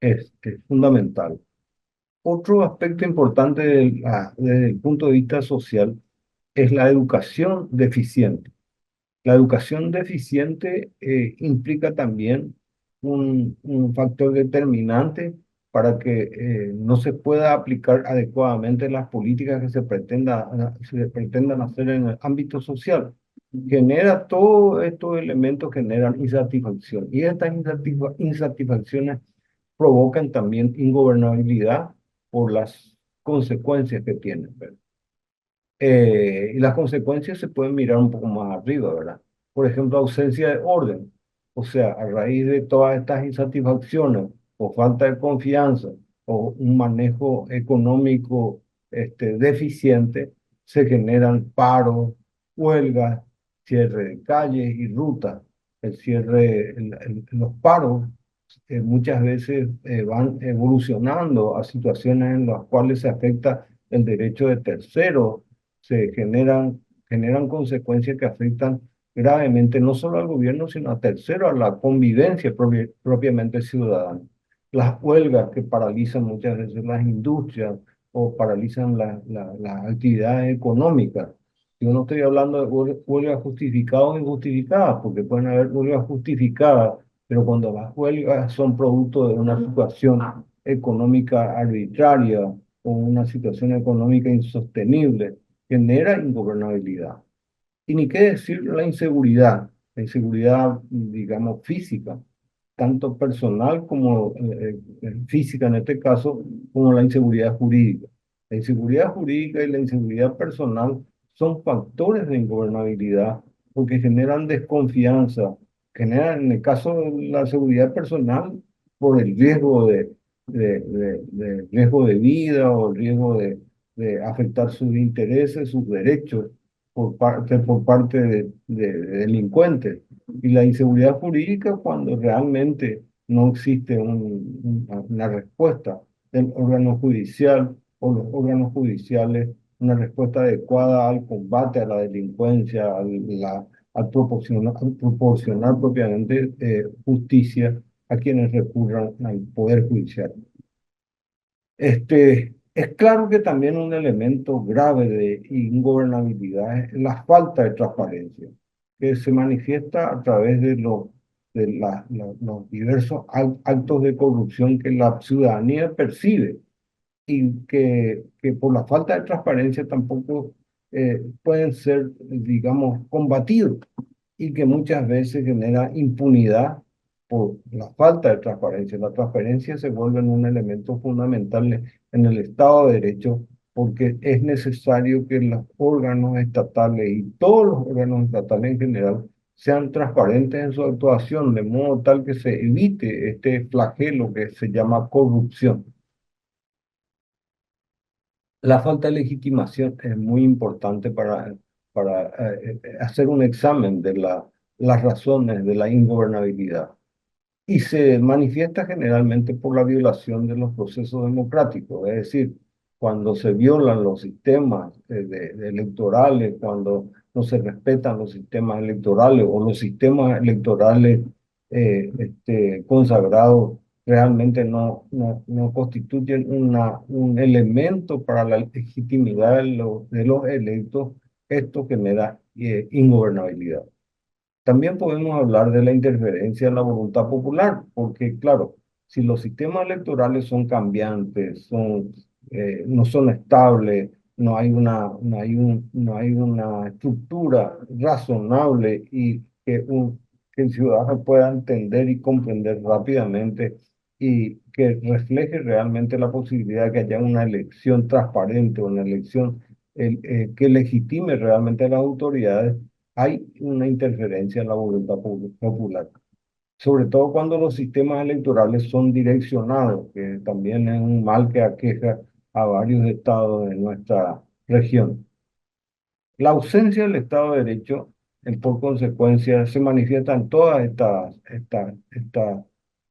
es fundamental. Otro aspecto importante desde el punto de vista social es la educación deficiente. La educación deficiente implica también un factor determinante para que no se pueda aplicar adecuadamente las políticas que se pretendan hacer en el ámbito social. Genera todos estos elementos, generan insatisfacción y estas insatisfacciones provocan también ingobernabilidad por las consecuencias que tienen, ¿verdad? Y las consecuencias se pueden mirar un poco más arriba, ¿verdad? Por ejemplo, ausencia de orden. O sea, a raíz de todas estas insatisfacciones o falta de confianza o un manejo económico deficiente, se generan paros, huelgas, cierre de calles y rutas. Los paros muchas veces van evolucionando a situaciones en las cuales se afecta el derecho de terceros, generan consecuencias que afectan gravemente no solo al gobierno, sino a terceros, a la convivencia propiamente ciudadana. Las huelgas que paralizan muchas veces las industrias o paralizan las actividades económicas. Yo no estoy hablando de huelgas justificadas o injustificadas, porque pueden haber huelgas justificadas, pero cuando las huelgas son producto de una situación económica arbitraria o una situación económica insostenible, genera ingobernabilidad. Y ni qué decir la inseguridad, digamos, física, tanto personal como física en este caso, como la inseguridad jurídica. La inseguridad jurídica y la inseguridad personal son factores de ingobernabilidad porque generan desconfianza, generan, en el caso de la seguridad personal, por el riesgo de riesgo de vida o el riesgo de afectar sus intereses, sus derechos por parte de delincuentes. Y la inseguridad jurídica cuando realmente no existe una respuesta del órgano judicial o los órganos judiciales, una respuesta adecuada al combate a la delincuencia, al proporcionar propiamente justicia a quienes recurran al Poder Judicial. Es claro que también un elemento grave de ingobernabilidad es la falta de transparencia, que se manifiesta a través de los diversos actos de corrupción que la ciudadanía percibe y que por la falta de transparencia tampoco pueden ser, digamos, combatidos y que muchas veces genera impunidad por la falta de transparencia. La transparencia se vuelve un elemento fundamental en el Estado de Derecho porque es necesario que los órganos estatales y todos los órganos estatales en general sean transparentes en su actuación, de modo tal que se evite este flagelo que se llama corrupción. La falta de legitimación es muy importante para hacer un examen de las razones de la ingobernabilidad. y se manifiesta generalmente por la violación de los procesos democráticos, es decir, cuando se violan los sistemas electorales, cuando no se respetan los sistemas electorales o los sistemas electorales consagrados realmente no constituyen un elemento para la legitimidad de los electos, esto genera ingobernabilidad. También podemos hablar de la interferencia en la voluntad popular, porque claro, si los sistemas electorales son cambiantes, no son estables, no hay una estructura razonable y que el ciudadano pueda entender y comprender rápidamente y que refleje realmente la posibilidad de que haya una elección transparente, una elección que legitime realmente a las autoridades, hay una interferencia en la voluntad popular, sobre todo cuando los sistemas electorales son direccionados, que también es un mal que aqueja a varios estados de nuestra región. La ausencia del Estado de Derecho, por consecuencia, se manifiesta en todas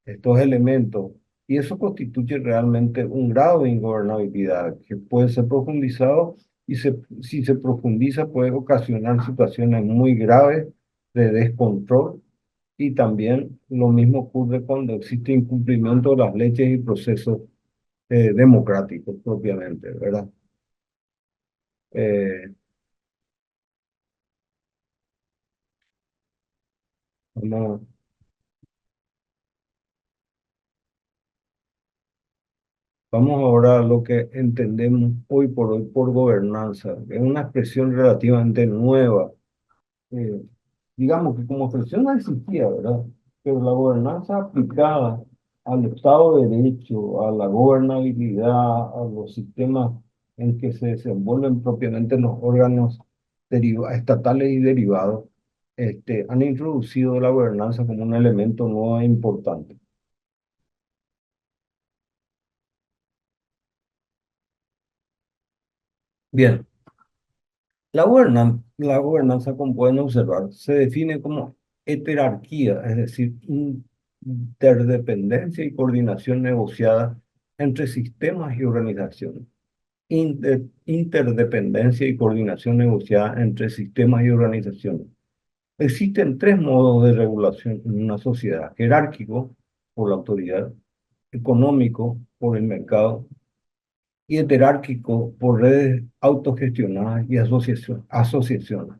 estos elementos y eso constituye realmente un grado de ingobernabilidad que puede ser profundizado y si se profundiza puede ocasionar situaciones muy graves de descontrol y también lo mismo ocurre cuando existe incumplimiento de las leyes y procesos democráticos propiamente, ¿verdad? Eh, vamos, Vamos ahora a lo que entendemos hoy por hoy por gobernanza. Es una expresión relativamente nueva. Eh, digamos que como expresión no existía, ¿verdad? Pero la gobernanza aplicada al Estado de Derecho, a la gobernabilidad, a los sistemas en que se desenvuelven propiamente los órganos estatales y derivados, han introducido la gobernanza como un elemento nuevo e importante. Bien. La gobernanza, como pueden observar, se define como heterarquía, es decir, interdependencia y coordinación negociada entre sistemas y organizaciones. Interdependencia y coordinación negociada entre sistemas y organizaciones. Existen tres modos de regulación en una sociedad: jerárquico, por la autoridad; económico, por el mercado; y heterárquico, por redes autogestionadas y asociaciones.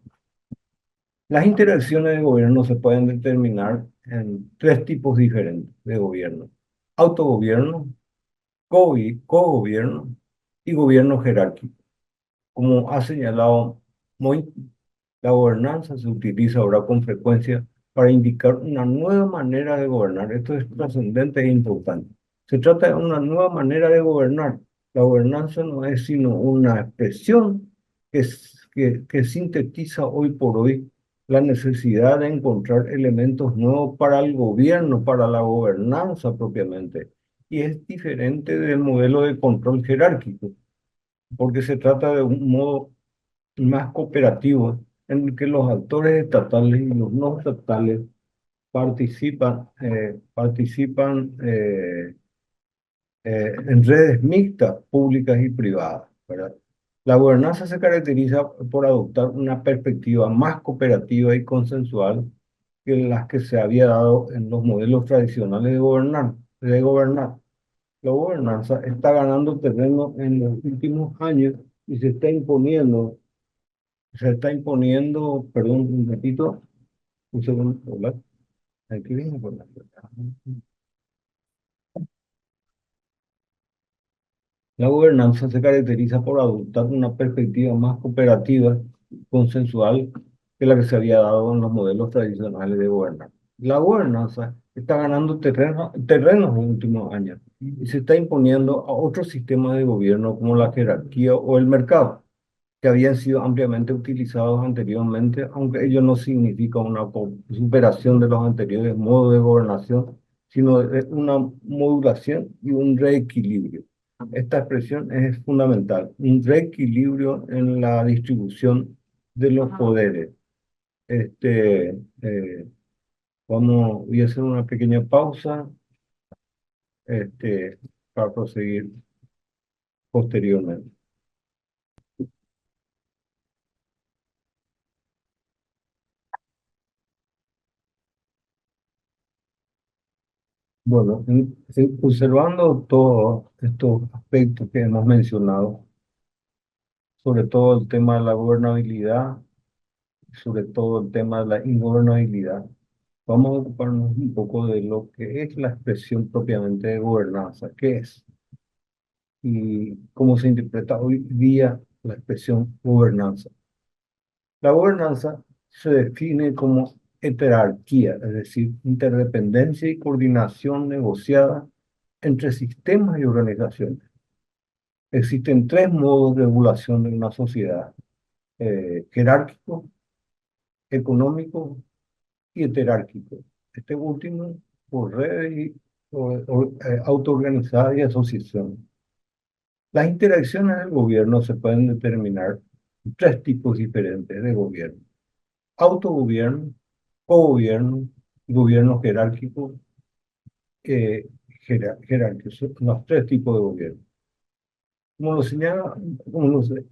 Las interacciones de gobierno se pueden determinar en tres tipos diferentes de gobierno: autogobierno, cogobierno y gobierno jerárquico. Como ha señalado Moy, la gobernanza se utiliza ahora con frecuencia para indicar una nueva manera de gobernar. Esto es trascendente e importante. Se trata de una nueva manera de gobernar. La gobernanza no es sino una expresión que sintetiza hoy por hoy la necesidad de encontrar elementos nuevos para el gobierno, para la gobernanza propiamente. Y es diferente del modelo de control jerárquico, porque se trata de un modo más cooperativo en el que los actores estatales y los no estatales participan en redes mixtas, públicas y privadas, ¿verdad? La gobernanza se caracteriza por adoptar una perspectiva más cooperativa y consensual que las que se había dado en los modelos tradicionales de gobernar. La gobernanza está ganando terreno en los últimos años y perdón, un ratito, un segundo, hola, aquí viene por la. La gobernanza se caracteriza por adoptar una perspectiva más cooperativa, consensual, que la que se había dado en los modelos tradicionales de gobernar. La gobernanza está ganando terrenos en los últimos años y se está imponiendo a otros sistemas de gobierno como la jerarquía o el mercado, que habían sido ampliamente utilizados anteriormente, aunque ello no significa una superación de los anteriores modos de gobernación, sino una modulación y un reequilibrio. Esta expresión es fundamental: un reequilibrio en la distribución de los poderes. Este, eh, Voy a hacer una pequeña pausa, este, para proseguir posteriormente. Bueno, observando todos estos aspectos que hemos mencionado, sobre todo el tema de la gobernabilidad, sobre todo el tema de la ingobernabilidad, vamos a ocuparnos un poco de lo que es la expresión propiamente de gobernanza, qué es y cómo se interpreta hoy día la expresión gobernanza. La gobernanza se define como heterarquía, es decir, interdependencia y coordinación negociada entre sistemas y organizaciones. Existen tres modos de regulación de una sociedad: jerárquico, económico y heterárquico. Este último por redes y autoorganizadas y asociaciones. Las interacciones del gobierno se pueden determinar en tres tipos diferentes de gobierno: autogobierno, cogobierno y gobierno jerárquico. Jerárquicos, son los tres tipos de gobierno. Como lo señala, como lo, se-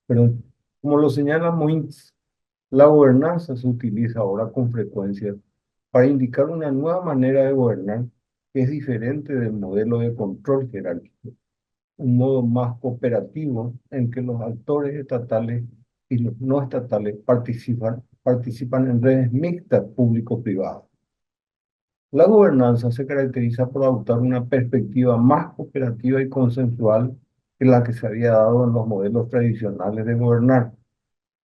perdón, como lo señala Moins, la gobernanza se utiliza ahora con frecuencia para indicar una nueva manera de gobernar que es diferente del modelo de control jerárquico, un modo más cooperativo en que los actores estatales y los no estatales participan en redes mixtas público-privadas. La gobernanza se caracteriza por adoptar una perspectiva más cooperativa y consensual que la que se había dado en los modelos tradicionales de gobernar.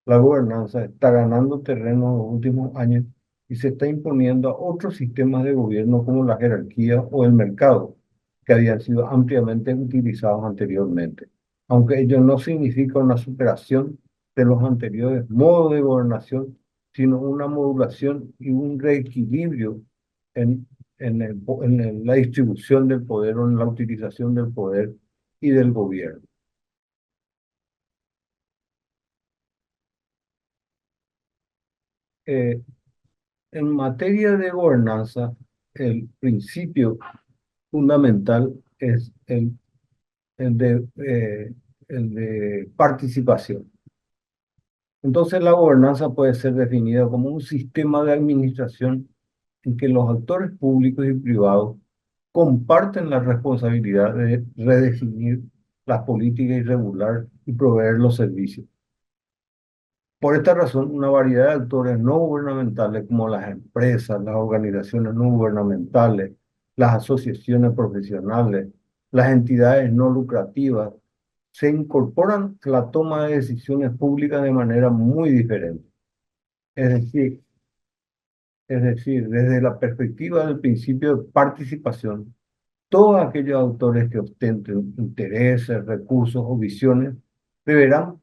La gobernanza está ganando terreno en los últimos años y se está imponiendo a otros sistemas de gobierno como la jerarquía o el mercado, que habían sido ampliamente utilizados anteriormente, aunque ello no significa una superación de los anteriores modos de gobernación, sino una modulación y un reequilibrio en, la distribución del poder o en la utilización del poder y del gobierno. Eh, En materia de gobernanza, el principio fundamental es el de, eh, el de participación. Entonces, la gobernanza puede ser definida como un sistema de administración en que los actores públicos y privados comparten la responsabilidad de redefinir las políticas y regular y proveer los servicios. Por esta razón, una variedad de actores no gubernamentales como las empresas, las organizaciones no gubernamentales, las asociaciones profesionales, las entidades no lucrativas, se incorporan a la toma de decisiones públicas de manera muy diferente. Es decir, desde la perspectiva del principio de participación, todos aquellos autores que ostenten intereses, recursos o visiones deberán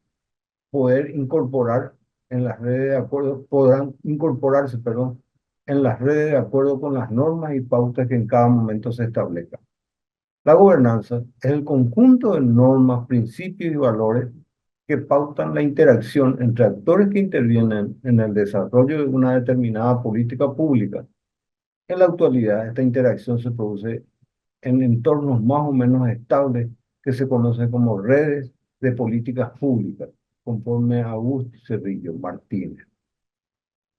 poder incorporar en las redes de acuerdo, podrán incorporarse, perdón, en las redes de acuerdo con las normas y pautas que en cada momento se establezcan. La gobernanza es el conjunto de normas, principios y valores que pautan la interacción entre actores que intervienen en el desarrollo de una determinada política pública. En la actualidad, esta interacción se produce en entornos más o menos estables que se conocen como redes de políticas públicas, conforme a Augusto Cerrillo Martínez.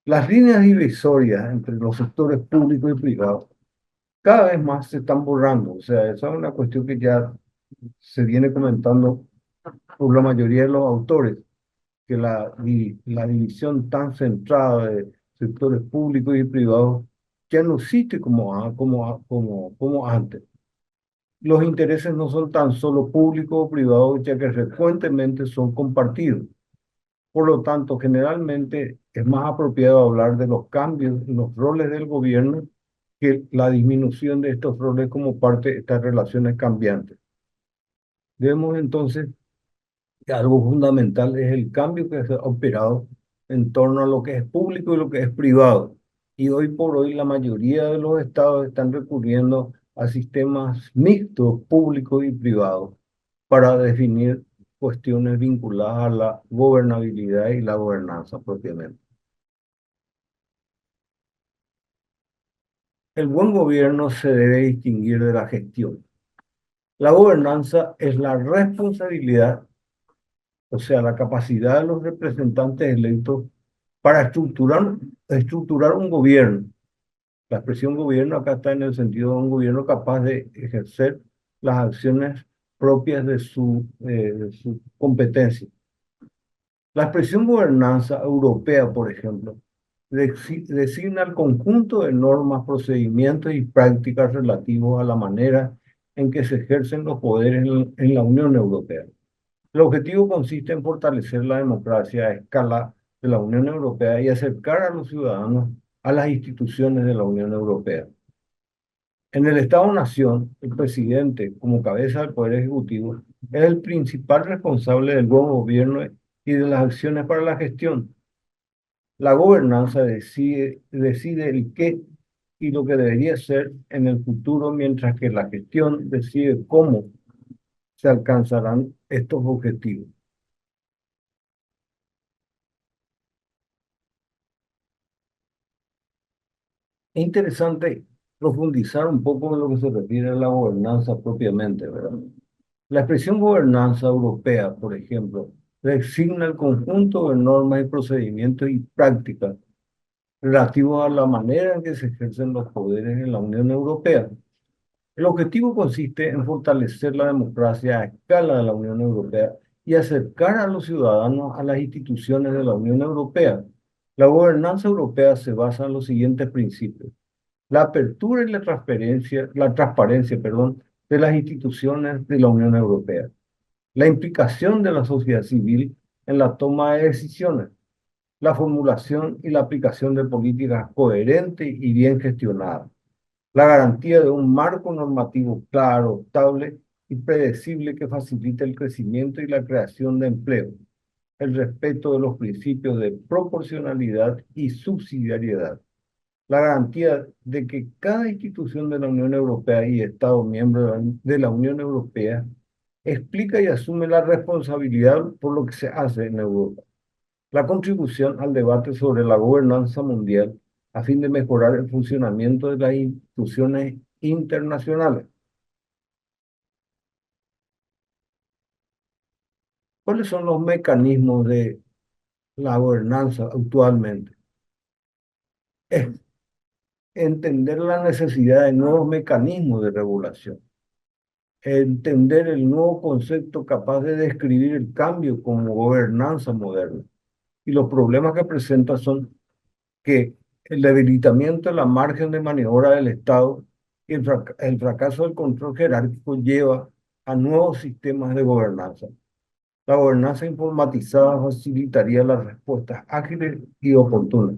Las líneas divisorias entre los sectores públicos y privados cada vez más se están borrando. O sea, esa es una cuestión que ya se viene comentando por la mayoría de los autores, que la división tan centrada de sectores públicos y privados ya no existe como antes. Los intereses no son tan solo públicos o privados, ya que frecuentemente son compartidos. Por lo tanto, generalmente es más apropiado hablar de los cambios en los roles del gobierno que la disminución de estos roles como parte de estas relaciones cambiantes. Vemos entonces que algo fundamental es el cambio que se ha operado en torno a lo que es público y lo que es privado. Y hoy por hoy la mayoría de los estados están recurriendo a sistemas mixtos, públicos y privados, para definir cuestiones vinculadas a la gobernabilidad y la gobernanza propiamente. El buen gobierno se debe distinguir de la gestión. La gobernanza es la responsabilidad, o sea, la capacidad de los representantes electos para estructurar un gobierno. La expresión gobierno acá está en el sentido de un gobierno capaz de ejercer las acciones propias de su competencia. La expresión gobernanza europea, por ejemplo, designa el conjunto de normas, procedimientos y prácticas relativos a la manera en que se ejercen los poderes en la Unión Europea. El objetivo consiste en fortalecer la democracia a escala de la Unión Europea y acercar a los ciudadanos a las instituciones de la Unión Europea. En el Estado-Nación, el presidente, como cabeza del Poder Ejecutivo, es el principal responsable del buen gobierno y de las acciones para la gestión. La gobernanza decide el qué y lo que debería ser en el futuro, mientras que la gestión decide cómo se alcanzarán estos objetivos. Es interesante profundizar un poco en lo que se refiere a la gobernanza propiamente, ¿verdad? La expresión gobernanza europea, por ejemplo, designa el conjunto de normas y procedimientos y prácticas relativos a la manera en que se ejercen los poderes en la Unión Europea. El objetivo consiste en fortalecer la democracia a escala de la Unión Europea y acercar a los ciudadanos a las instituciones de la Unión Europea. La gobernanza europea se basa en los siguientes principios: la apertura y la transparencia, perdón, de las instituciones de la Unión Europea, la implicación de la sociedad civil en la toma de decisiones, la formulación y la aplicación de políticas coherentes y bien gestionadas, la garantía de un marco normativo claro, estable y predecible que facilite el crecimiento y la creación de empleo, el respeto de los principios de proporcionalidad y subsidiariedad, la garantía de que cada institución de la Unión Europea y Estado miembro de la Unión Europea explica y asume la responsabilidad por lo que se hace en Europa, la contribución al debate sobre la gobernanza mundial a fin de mejorar el funcionamiento de las instituciones internacionales. ¿Cuáles son los mecanismos de la gobernanza actualmente? Es entender la necesidad de nuevos mecanismos de regulación, entender el nuevo concepto capaz de describir el cambio como gobernanza moderna. Y los problemas que presenta son que el debilitamiento de la margen de maniobra del Estado y el fracaso del control jerárquico lleva a nuevos sistemas de gobernanza. La gobernanza informatizada facilitaría las respuestas ágiles y oportunas.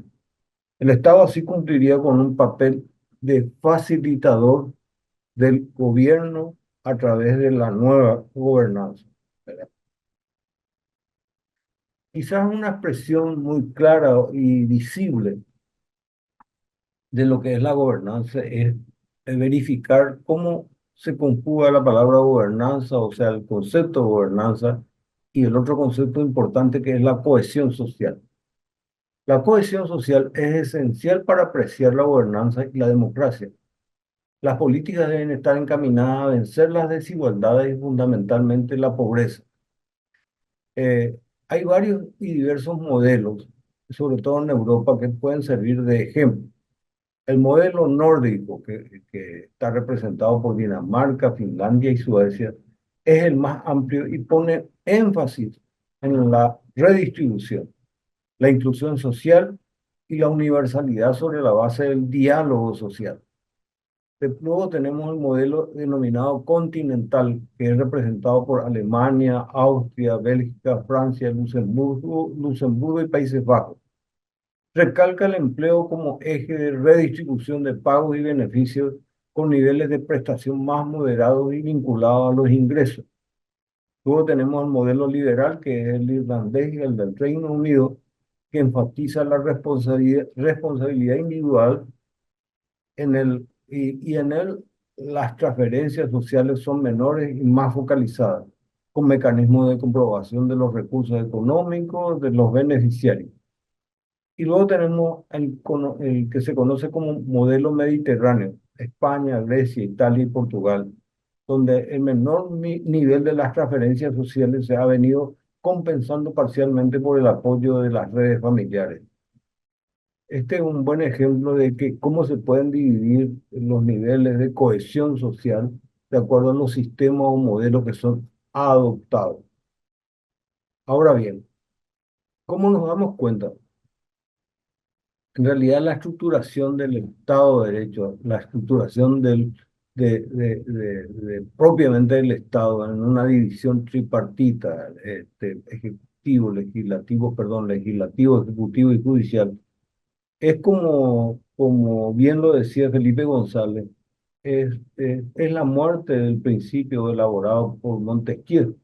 El Estado así cumpliría con un papel de facilitador del gobierno a través de la nueva gobernanza. Quizás una expresión muy clara y visible de lo que es la gobernanza es verificar cómo se conjuga la palabra gobernanza, o sea, el concepto de gobernanza y el otro concepto importante que es la cohesión social. La cohesión social es esencial para apreciar la gobernanza y la democracia. Las políticas deben estar encaminadas a vencer las desigualdades y fundamentalmente la pobreza. Hay varios y diversos modelos, sobre todo en Europa, que pueden servir de ejemplo. El modelo nórdico, que está representado por Dinamarca, Finlandia y Suecia, es el más amplio y pone énfasis en la redistribución, la inclusión social y la universalidad sobre la base del diálogo social. Luego tenemos el modelo denominado continental, que es representado por Alemania, Austria, Bélgica, Francia, Luxemburgo y Países Bajos. Recalca el empleo como eje de redistribución de pagos y beneficios con niveles de prestación más moderados y vinculados a los ingresos. Luego tenemos el modelo liberal, que es el irlandés y el del Reino Unido, que enfatiza la responsabilidad individual y en él las transferencias sociales son menores y más focalizadas, con mecanismos de comprobación de los recursos económicos de los beneficiarios. Y luego tenemos el que se conoce como modelo mediterráneo, España, Grecia, Italia y Portugal, donde el menor nivel de las transferencias sociales se ha venido compensando parcialmente por el apoyo de las redes familiares. Este es un buen ejemplo de que cómo se pueden dividir los niveles de cohesión social de acuerdo a los sistemas o modelos que son adoptados. Ahora bien, ¿cómo nos damos cuenta? En realidad, la estructuración del Estado de Derecho, la estructuración propiamente del Estado en una división tripartita, legislativo, ejecutivo y judicial, es como bien lo decía Felipe González, es la muerte del principio elaborado por Montesquieu,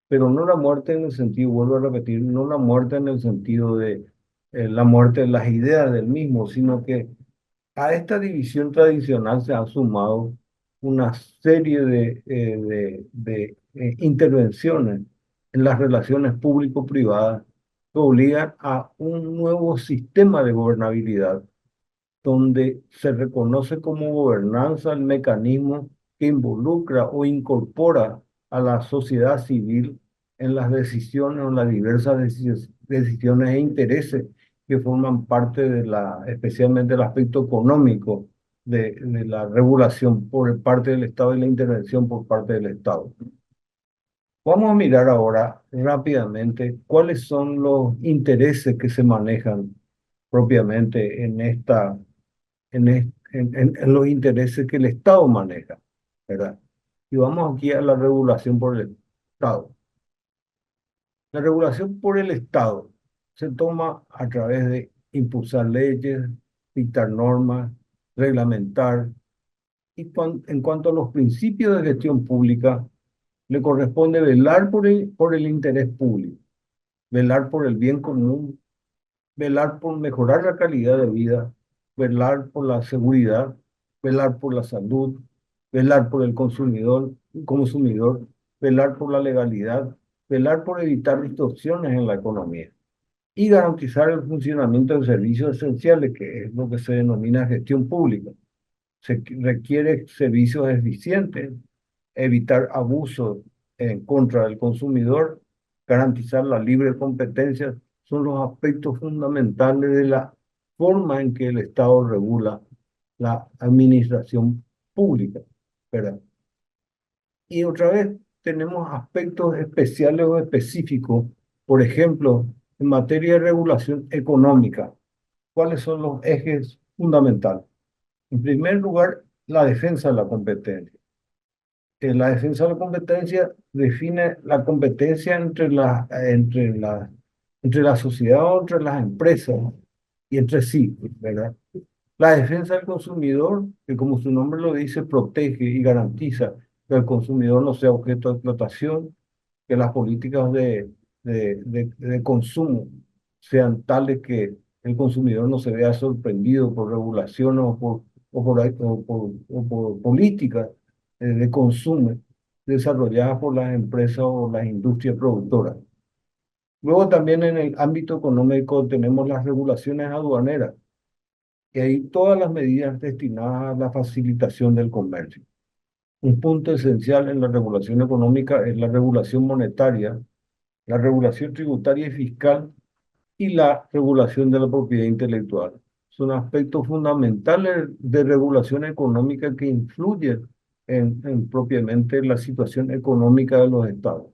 pero no la muerte en el sentido, vuelvo a repetir, no la muerte en el sentido de la muerte de las ideas del mismo, sino que a esta división tradicional se han sumado una serie de intervenciones en las relaciones público-privadas que obligan a un nuevo sistema de gobernabilidad donde se reconoce como gobernanza el mecanismo que involucra o incorpora a la sociedad civil en las decisiones o en las diversas decisiones e intereses que forman parte de especialmente el aspecto económico de la regulación por parte del Estado y la intervención por parte del Estado. Vamos a mirar ahora rápidamente cuáles son los intereses que se manejan propiamente en los intereses que el Estado maneja, ¿verdad? Y vamos aquí a la regulación por el Estado. La regulación por el Estado se toma a través de impulsar leyes, dictar normas, reglamentar, y en cuanto a los principios de gestión pública, le corresponde velar por el interés público, velar por el bien común, velar por mejorar la calidad de vida, velar por la seguridad, velar por la salud, velar por el consumidor, velar por la legalidad, velar por evitar distorsiones en la economía y garantizar el funcionamiento de servicios esenciales, que es lo que se denomina gestión pública. Requiere servicios eficientes, evitar abusos en contra del consumidor, garantizar la libre competencia, son los aspectos fundamentales de la forma en que el Estado regula la administración pública, ¿verdad? Y otra vez tenemos aspectos especiales o específicos, por ejemplo, en materia de regulación económica, ¿cuáles son los ejes fundamentales? En primer lugar, la defensa de la competencia. La defensa de la competencia define la competencia entre la sociedad o entre las empresas y entre sí, ¿verdad? La defensa del consumidor, que como su nombre lo dice, protege y garantiza que el consumidor no sea objeto de explotación, que las políticas de consumo sean tales que el consumidor no se vea sorprendido por regulaciones o por políticas de consumo desarrolladas por las empresas o las industrias productoras. Luego también en el ámbito económico tenemos las regulaciones aduaneras, y hay todas las medidas destinadas a la facilitación del comercio. Un punto esencial en la regulación económica es la regulación monetaria, la regulación tributaria y fiscal y la regulación de la propiedad intelectual. Son aspectos fundamentales de regulación económica que influyen en propiamente la situación económica de los estados.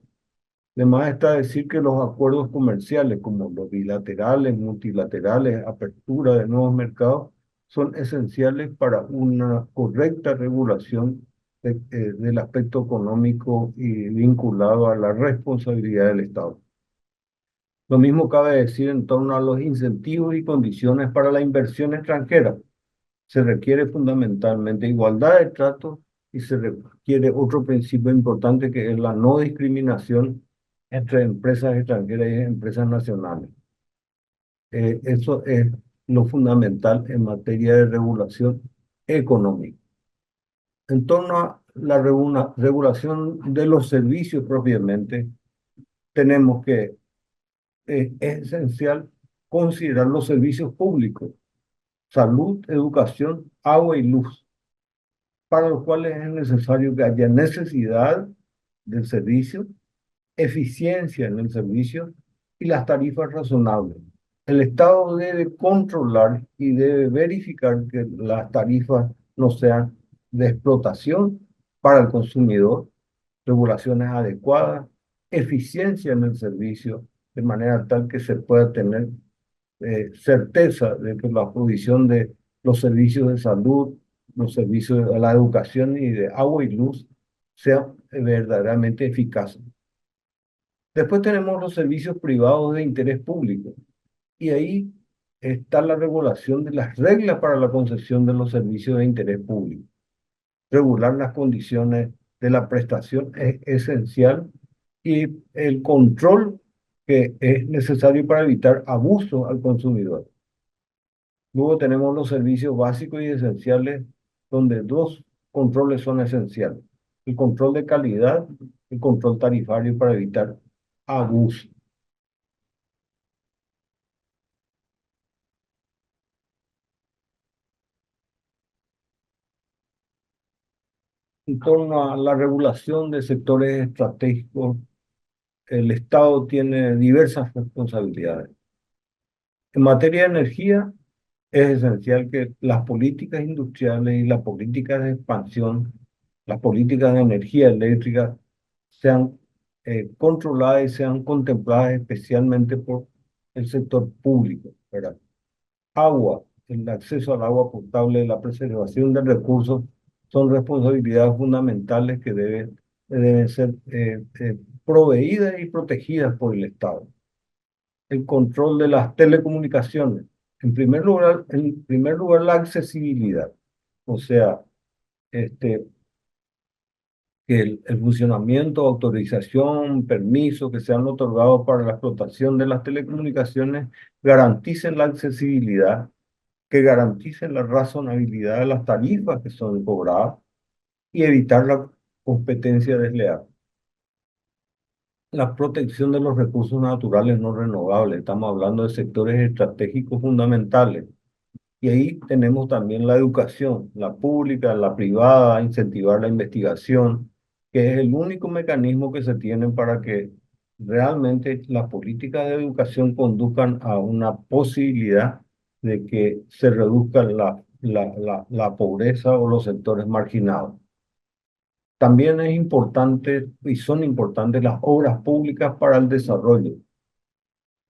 Además está decir que los acuerdos comerciales, como los bilaterales, multilaterales, apertura de nuevos mercados, son esenciales para una correcta regulación del aspecto económico y vinculado a la responsabilidad del Estado. Lo mismo cabe decir en torno a los incentivos y condiciones para la inversión extranjera. Se requiere fundamentalmente igualdad de trato y se requiere otro principio importante que es la no discriminación entre empresas extranjeras y empresas nacionales. Eso es lo fundamental en materia de regulación económica. En torno a la regulación de los servicios propiamente, tenemos que es esencial considerar los servicios públicos, salud, educación, agua y luz, para los cuales es necesario que haya necesidad del servicio, eficiencia en el servicio y las tarifas razonables. El Estado debe controlar y debe verificar que las tarifas no sean de explotación para el consumidor, regulaciones adecuadas, eficiencia en el servicio, de manera tal que se pueda tener certeza de que la provisión de los servicios de salud, los servicios de la educación y de agua y luz sea verdaderamente eficaz. Después tenemos los servicios privados de interés público y ahí está la regulación de las reglas para la concesión de los servicios de interés público. Regular las condiciones de la prestación es esencial y el control que es necesario para evitar abuso al consumidor. Luego tenemos los servicios básicos y esenciales, donde dos controles son esenciales: el control de calidad, el control tarifario para evitar abuso. En torno a la regulación de sectores estratégicos, el Estado tiene diversas responsabilidades. En materia de energía, es esencial que las políticas industriales y las políticas de expansión, las políticas de energía eléctrica, sean controladas y sean contempladas especialmente por el sector público, ¿verdad? Agua, el acceso al agua potable, la preservación de recursos son responsabilidades fundamentales que deben ser proveídas y protegidas por el Estado. El control de las telecomunicaciones. En primer lugar, la accesibilidad. O sea, este, que el funcionamiento, autorización, permiso que sean otorgados para la explotación de las telecomunicaciones garanticen la accesibilidad, que garanticen la razonabilidad de las tarifas que son cobradas y evitar la competencia desleal. La protección de los recursos naturales no renovables. Estamos hablando de sectores estratégicos fundamentales. Y ahí tenemos también la educación, la pública, la privada, incentivar la investigación, que es el único mecanismo que se tiene para que realmente las políticas de educación conduzcan a una posibilidad de que se reduzca la pobreza o los sectores marginados. También es importante y son importantes las obras públicas para el desarrollo.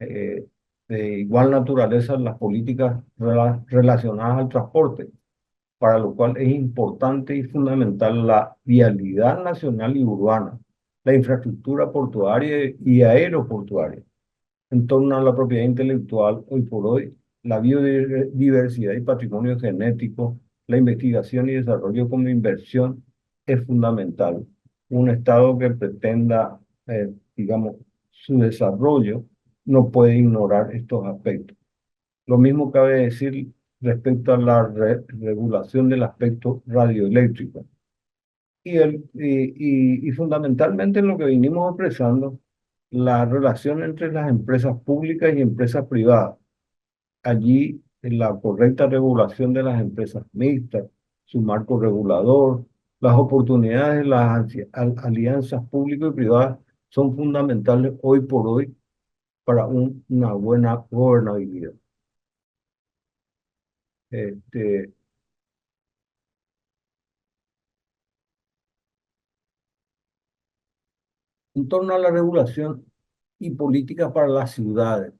Eh, de igual naturaleza, las políticas relacionadas al transporte, para lo cual es importante y fundamental la vialidad nacional y urbana, la infraestructura portuaria y aeroportuaria. En torno a la propiedad intelectual, hoy por hoy, la biodiversidad y patrimonio genético, la investigación y desarrollo como inversión es fundamental. Un Estado que pretenda, digamos, su desarrollo no puede ignorar estos aspectos. Lo mismo cabe decir respecto a la regulación del aspecto radioeléctrico. Y fundamentalmente en lo que vinimos expresando, la relación entre las empresas públicas y empresas privadas. Allí, en la correcta regulación de las empresas mixtas, su marco regulador, las oportunidades de las alianzas públicas y privadas son fundamentales hoy por hoy para una buena gobernabilidad. Este, en torno a la regulación y políticas para las ciudades,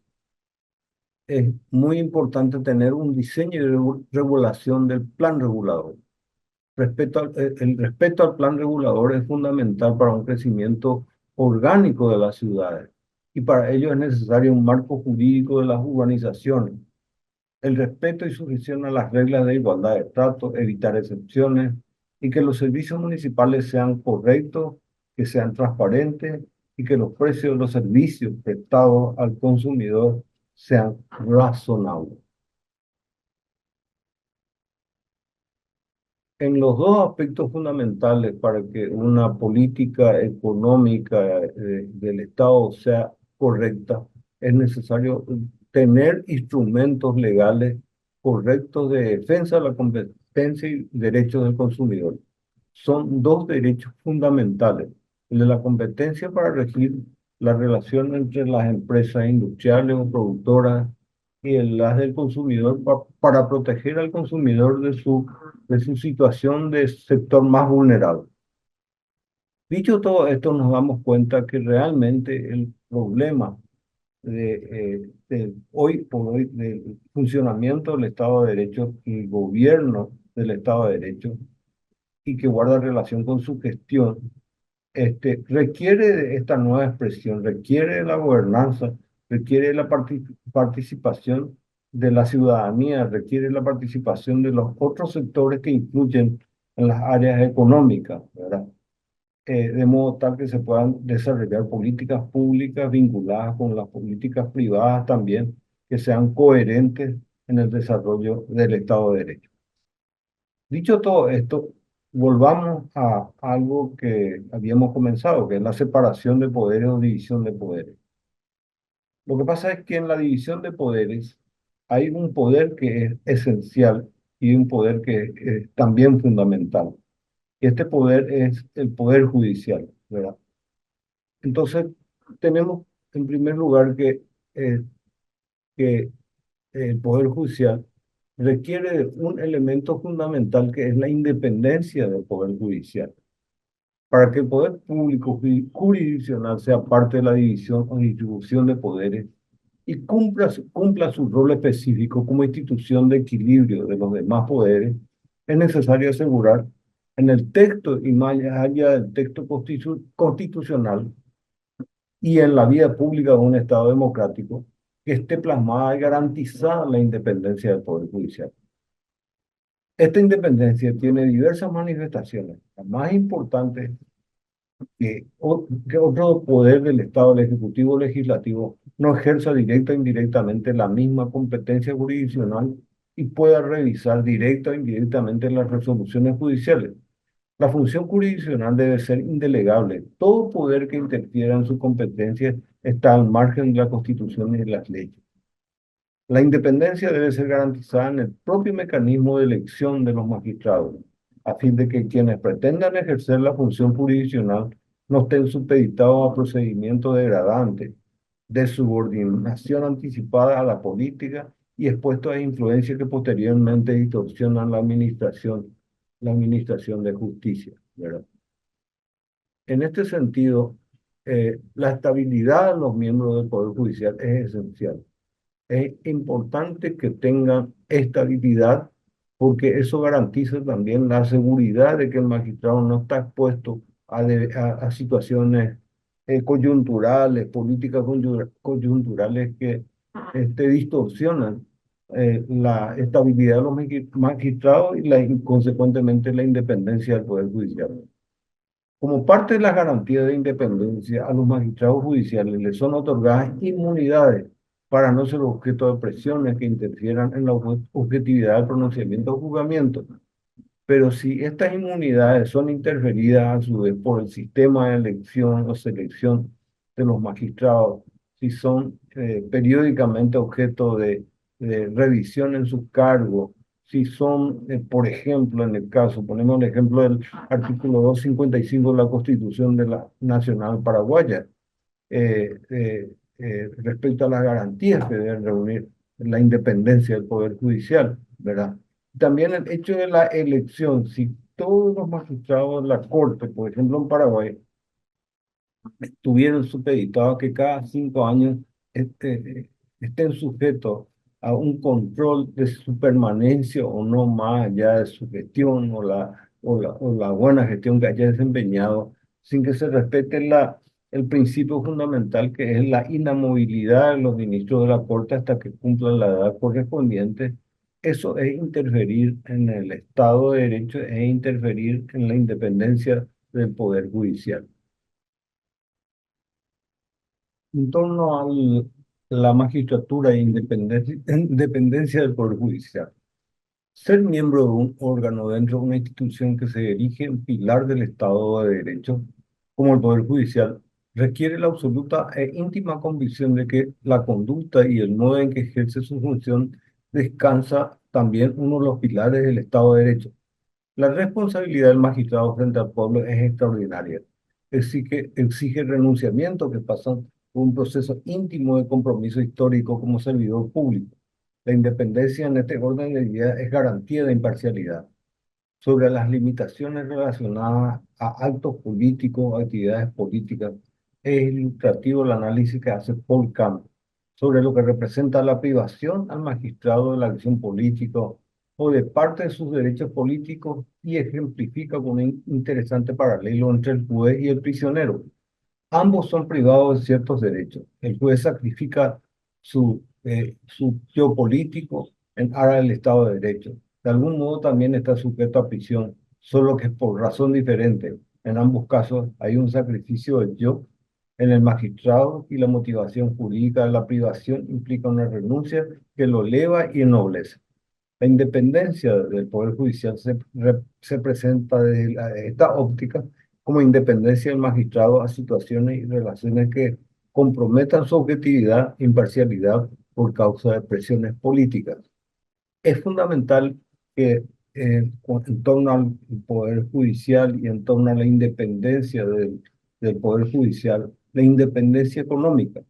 es muy importante tener un diseño de regulación del plan regulador. El respeto al plan regulador es fundamental para un crecimiento orgánico de las ciudades y para ello es necesario un marco jurídico de las urbanizaciones. El respeto y sujeción a las reglas de igualdad de trato, evitar excepciones y que los servicios municipales sean correctos, que sean transparentes y que los precios de los servicios prestados al consumidor sean razonables. En los dos aspectos fundamentales para que una política económica del Estado sea correcta, es necesario tener instrumentos legales correctos de defensa de la competencia y derechos del consumidor. Son dos derechos fundamentales: el de la competencia para regir la relación entre las empresas industriales o productoras y las del consumidor para proteger al consumidor de su situación de sector más vulnerable. Dicho todo esto, nos damos cuenta que realmente el problema de hoy por hoy del funcionamiento del Estado de Derecho y el gobierno del Estado de Derecho, y que guarda relación con su gestión, requiere de esta nueva expresión, requiere de la gobernanza, requiere de la participación de la ciudadanía, requiere la participación de los otros sectores que influyen en las áreas económicas, ¿verdad? De modo tal que se puedan desarrollar políticas públicas vinculadas con las políticas privadas también, que sean coherentes en el desarrollo del Estado de Derecho. Dicho todo esto, volvamos a algo que habíamos comenzado, que es la separación de poderes o división de poderes. Lo que pasa es que en la división de poderes hay un poder que es esencial y un poder que es también fundamental. Y este poder es el poder judicial, ¿verdad? Entonces, tenemos en primer lugar que el Poder Judicial requiere de un elemento fundamental que es la independencia del Poder Judicial. Para que el poder público jurisdiccional sea parte de la división o distribución de poderes y cumpla su rol específico como institución de equilibrio de los demás poderes, es necesario asegurar en el texto y más allá del texto constitucional y en la vida pública de un Estado democrático, que esté plasmada y garantizada la independencia del Poder Judicial. Esta independencia tiene diversas manifestaciones. La más importante que otro poder del Estado, el Ejecutivo o Legislativo, no ejerza directa o indirectamente la misma competencia jurisdiccional y pueda revisar directa o indirectamente las resoluciones judiciales. La función jurisdiccional debe ser indelegable. Todo poder que interfiera en su competencia está al margen de la Constitución y de las leyes. La independencia debe ser garantizada en el propio mecanismo de elección de los magistrados, a fin de que quienes pretendan ejercer la función jurisdiccional no estén supeditados a procedimientos degradantes, de subordinación anticipada a la política y expuestos a influencias que posteriormente distorsionan la administración de justicia, ¿verdad? En este sentido, la estabilidad de los miembros del Poder Judicial es esencial. Es importante que tengan estabilidad porque eso garantiza también la seguridad de que el magistrado no está expuesto a situaciones coyunturales, políticas coyunturales que distorsionan la estabilidad de los magistrados y consecuentemente la independencia del Poder Judicial. Como parte de las garantías de independencia, a los magistrados judiciales les son otorgadas inmunidades para no ser objeto de presiones que interfieran en la objetividad del pronunciamiento o juzgamiento. Pero si estas inmunidades son interferidas a su vez por el sistema de elección o selección de los magistrados, si son periódicamente objeto de revisión en sus cargos, si son, por ejemplo, en el caso, ponemos el ejemplo del artículo 255 de la Constitución de la Nacional Paraguaya, respecto a las garantías que deben reunir la independencia del Poder Judicial, ¿verdad? También el hecho de la elección, si todos los magistrados de la Corte, por ejemplo en Paraguay, estuvieran supeditados a que cada 5 años estén sujetos a un control de su permanencia o no más allá de su gestión o la buena gestión que haya desempeñado, sin que se respete el principio fundamental que es la inamovilidad de los ministros de la Corte hasta que cumplan la edad correspondiente. Eso es interferir en el Estado de Derecho, es interferir en la independencia del Poder Judicial. En torno a la magistratura e independencia del Poder Judicial. Ser miembro de un órgano dentro de una institución que se erige en pilar del Estado de Derecho, como el Poder Judicial, requiere la absoluta e íntima convicción de que la conducta y el modo en que ejerce su función descansa también uno de los pilares del Estado de Derecho. La responsabilidad del magistrado frente al pueblo es extraordinaria. Exige renunciamiento que pasa por un proceso íntimo de compromiso histórico como servidor público. La independencia en este orden de ideas es garantía de imparcialidad. Sobre las limitaciones relacionadas a actos políticos, actividades políticas, es ilustrativo el análisis que hace Paul Kant sobre lo que representa la privación al magistrado de la acción política o de parte de sus derechos políticos y ejemplifica con un interesante paralelo entre el juez y el prisionero. Ambos son privados de ciertos derechos. El juez sacrifica su yo político en aras del Estado de Derecho. De algún modo también está sujeto a prisión, solo que por razón diferente. En ambos casos hay un sacrificio del yo en el magistrado y la motivación jurídica de la privación implica una renuncia que lo eleva y ennoblece. La independencia del Poder Judicial se presenta desde esta óptica como independencia del magistrado a situaciones y relaciones que comprometan su objetividad e imparcialidad por causa de presiones políticas. Es fundamental que en torno al Poder Judicial y en torno a la independencia del Poder Judicial, la independencia económica.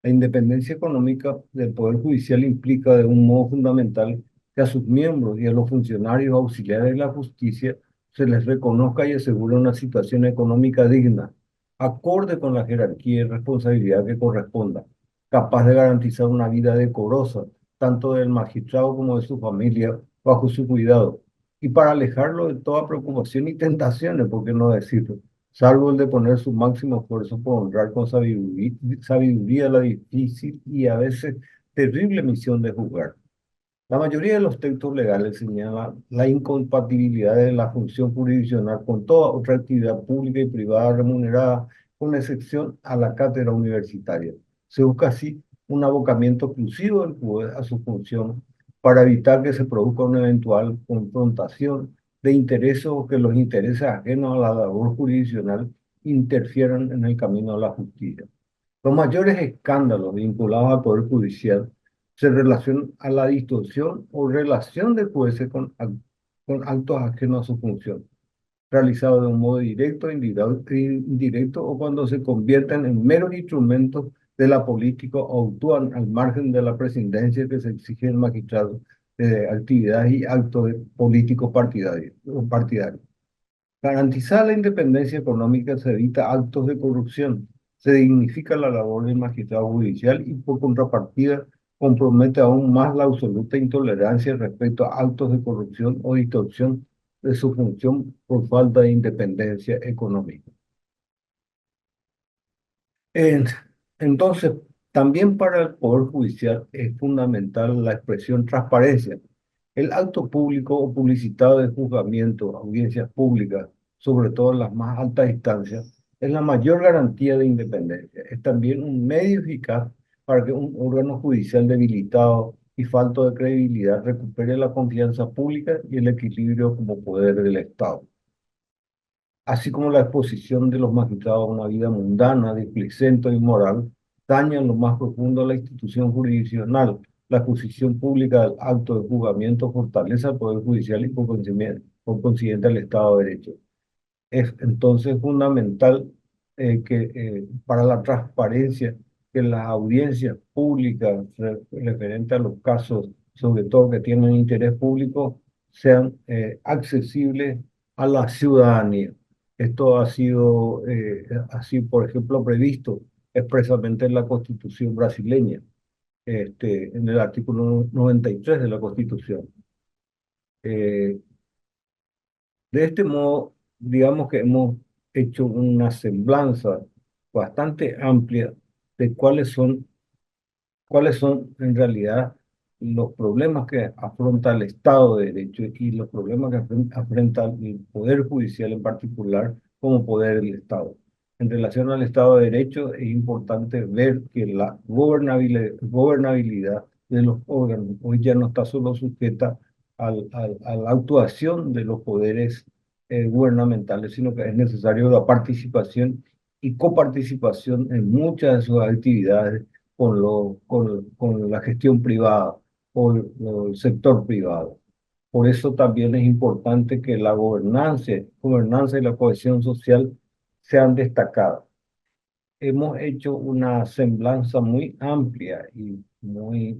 La independencia económica del Poder Judicial implica de un modo fundamental que a sus miembros y a los funcionarios auxiliares de la justicia se les reconozca y asegure una situación económica digna, acorde con la jerarquía y responsabilidad que corresponda, capaz de garantizar una vida decorosa, tanto del magistrado como de su familia, bajo su cuidado, y para alejarlo de toda preocupación y tentaciones, por qué no decirlo, salvo el de poner su máximo esfuerzo por honrar con sabiduría la difícil y a veces terrible misión de juzgar. La mayoría de los textos legales señalan la incompatibilidad de la función jurisdiccional con toda otra actividad pública y privada remunerada, con excepción a la cátedra universitaria. Se busca así un abocamiento exclusivo del juez a su función para evitar que se produzca una eventual confrontación de intereses o que los intereses ajenos a la labor jurisdiccional interfieran en el camino a la justicia. Los mayores escándalos vinculados al Poder Judicial se relacionan a la distorsión o relación de jueces con actos ajenos a su función, realizados de un modo directo, indirecto o cuando se convierten en meros instrumentos de la política o actúan al margen de la presidencia que se exige del magistrado de actividades y actos políticos partidarios. Garantizar la independencia económica se evita actos de corrupción, se dignifica la labor del magistrado judicial y por contrapartida compromete aún más la absoluta intolerancia respecto a actos de corrupción o distorsión de su función por falta de independencia económica. En- Entonces, también para el Poder Judicial es fundamental la expresión transparencia. El acto público o publicitado de juzgamiento, audiencias públicas, sobre todo en las más altas instancias, es la mayor garantía de independencia. Es también un medio eficaz para que un órgano judicial debilitado y falto de credibilidad recupere la confianza pública y el equilibrio como poder del Estado, así como la exposición de los magistrados a una vida mundana, displicente y inmoral, daña en lo más profundo la institución jurisdiccional. La exposición pública del acto de juzgamiento fortalece al Poder Judicial y por consiguiente al Estado de Derecho. Es entonces fundamental para la transparencia que las audiencias públicas referentes a los casos, sobre todo que tienen interés público, sean accesibles a la ciudadanía. Esto ha sido así, por ejemplo, previsto expresamente en la Constitución brasileña, en el artículo 93 de la Constitución. Eh, de este modo, digamos que hemos hecho una semblanza bastante amplia de cuáles son en realidad los problemas que afronta el Estado de Derecho y los problemas que afronta el Poder Judicial en particular como poder del Estado. En relación al Estado de Derecho, es importante ver que la gobernabilidad de los órganos hoy ya no está solo sujeta a la actuación de los poderes gubernamentales, sino que es necesario la participación y coparticipación en muchas de sus actividades con la gestión privada o el sector privado. Por eso también es importante que la gobernanza y la cohesión social sean destacadas. Hemos hecho una semblanza muy amplia y muy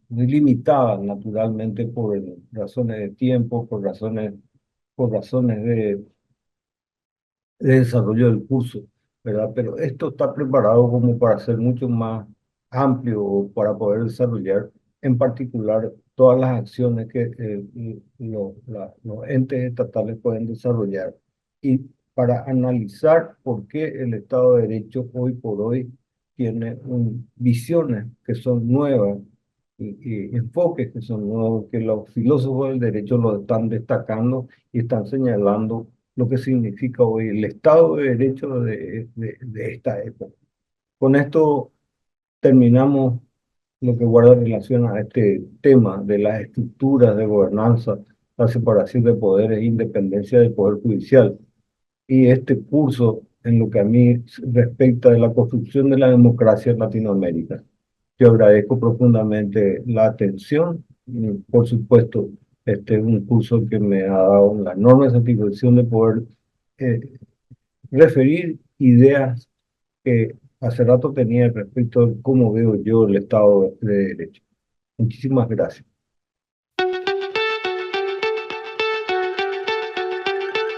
limitada, naturalmente, por razones de tiempo, por razones de desarrollo del curso, ¿verdad? Pero esto está preparado como para ser mucho más amplio o para poder desarrollar en particular todas las acciones que los entes estatales pueden desarrollar y para analizar por qué el Estado de Derecho hoy por hoy tiene visiones que son nuevas y enfoques que son nuevos, que los filósofos del derecho lo están destacando y están señalando lo que significa hoy el Estado de Derecho de esta época. Con esto terminamos lo que guarda relación a este tema de las estructuras de gobernanza, la separación de poderes e independencia del Poder Judicial. Y este curso en lo que a mí respecta de la construcción de la democracia en Latinoamérica. Yo agradezco profundamente la atención. Y, por supuesto, este es un curso que me ha dado una enorme satisfacción de poder eh, referir ideas que hace rato tenía respecto de cómo veo yo el Estado de Derecho. Muchísimas gracias.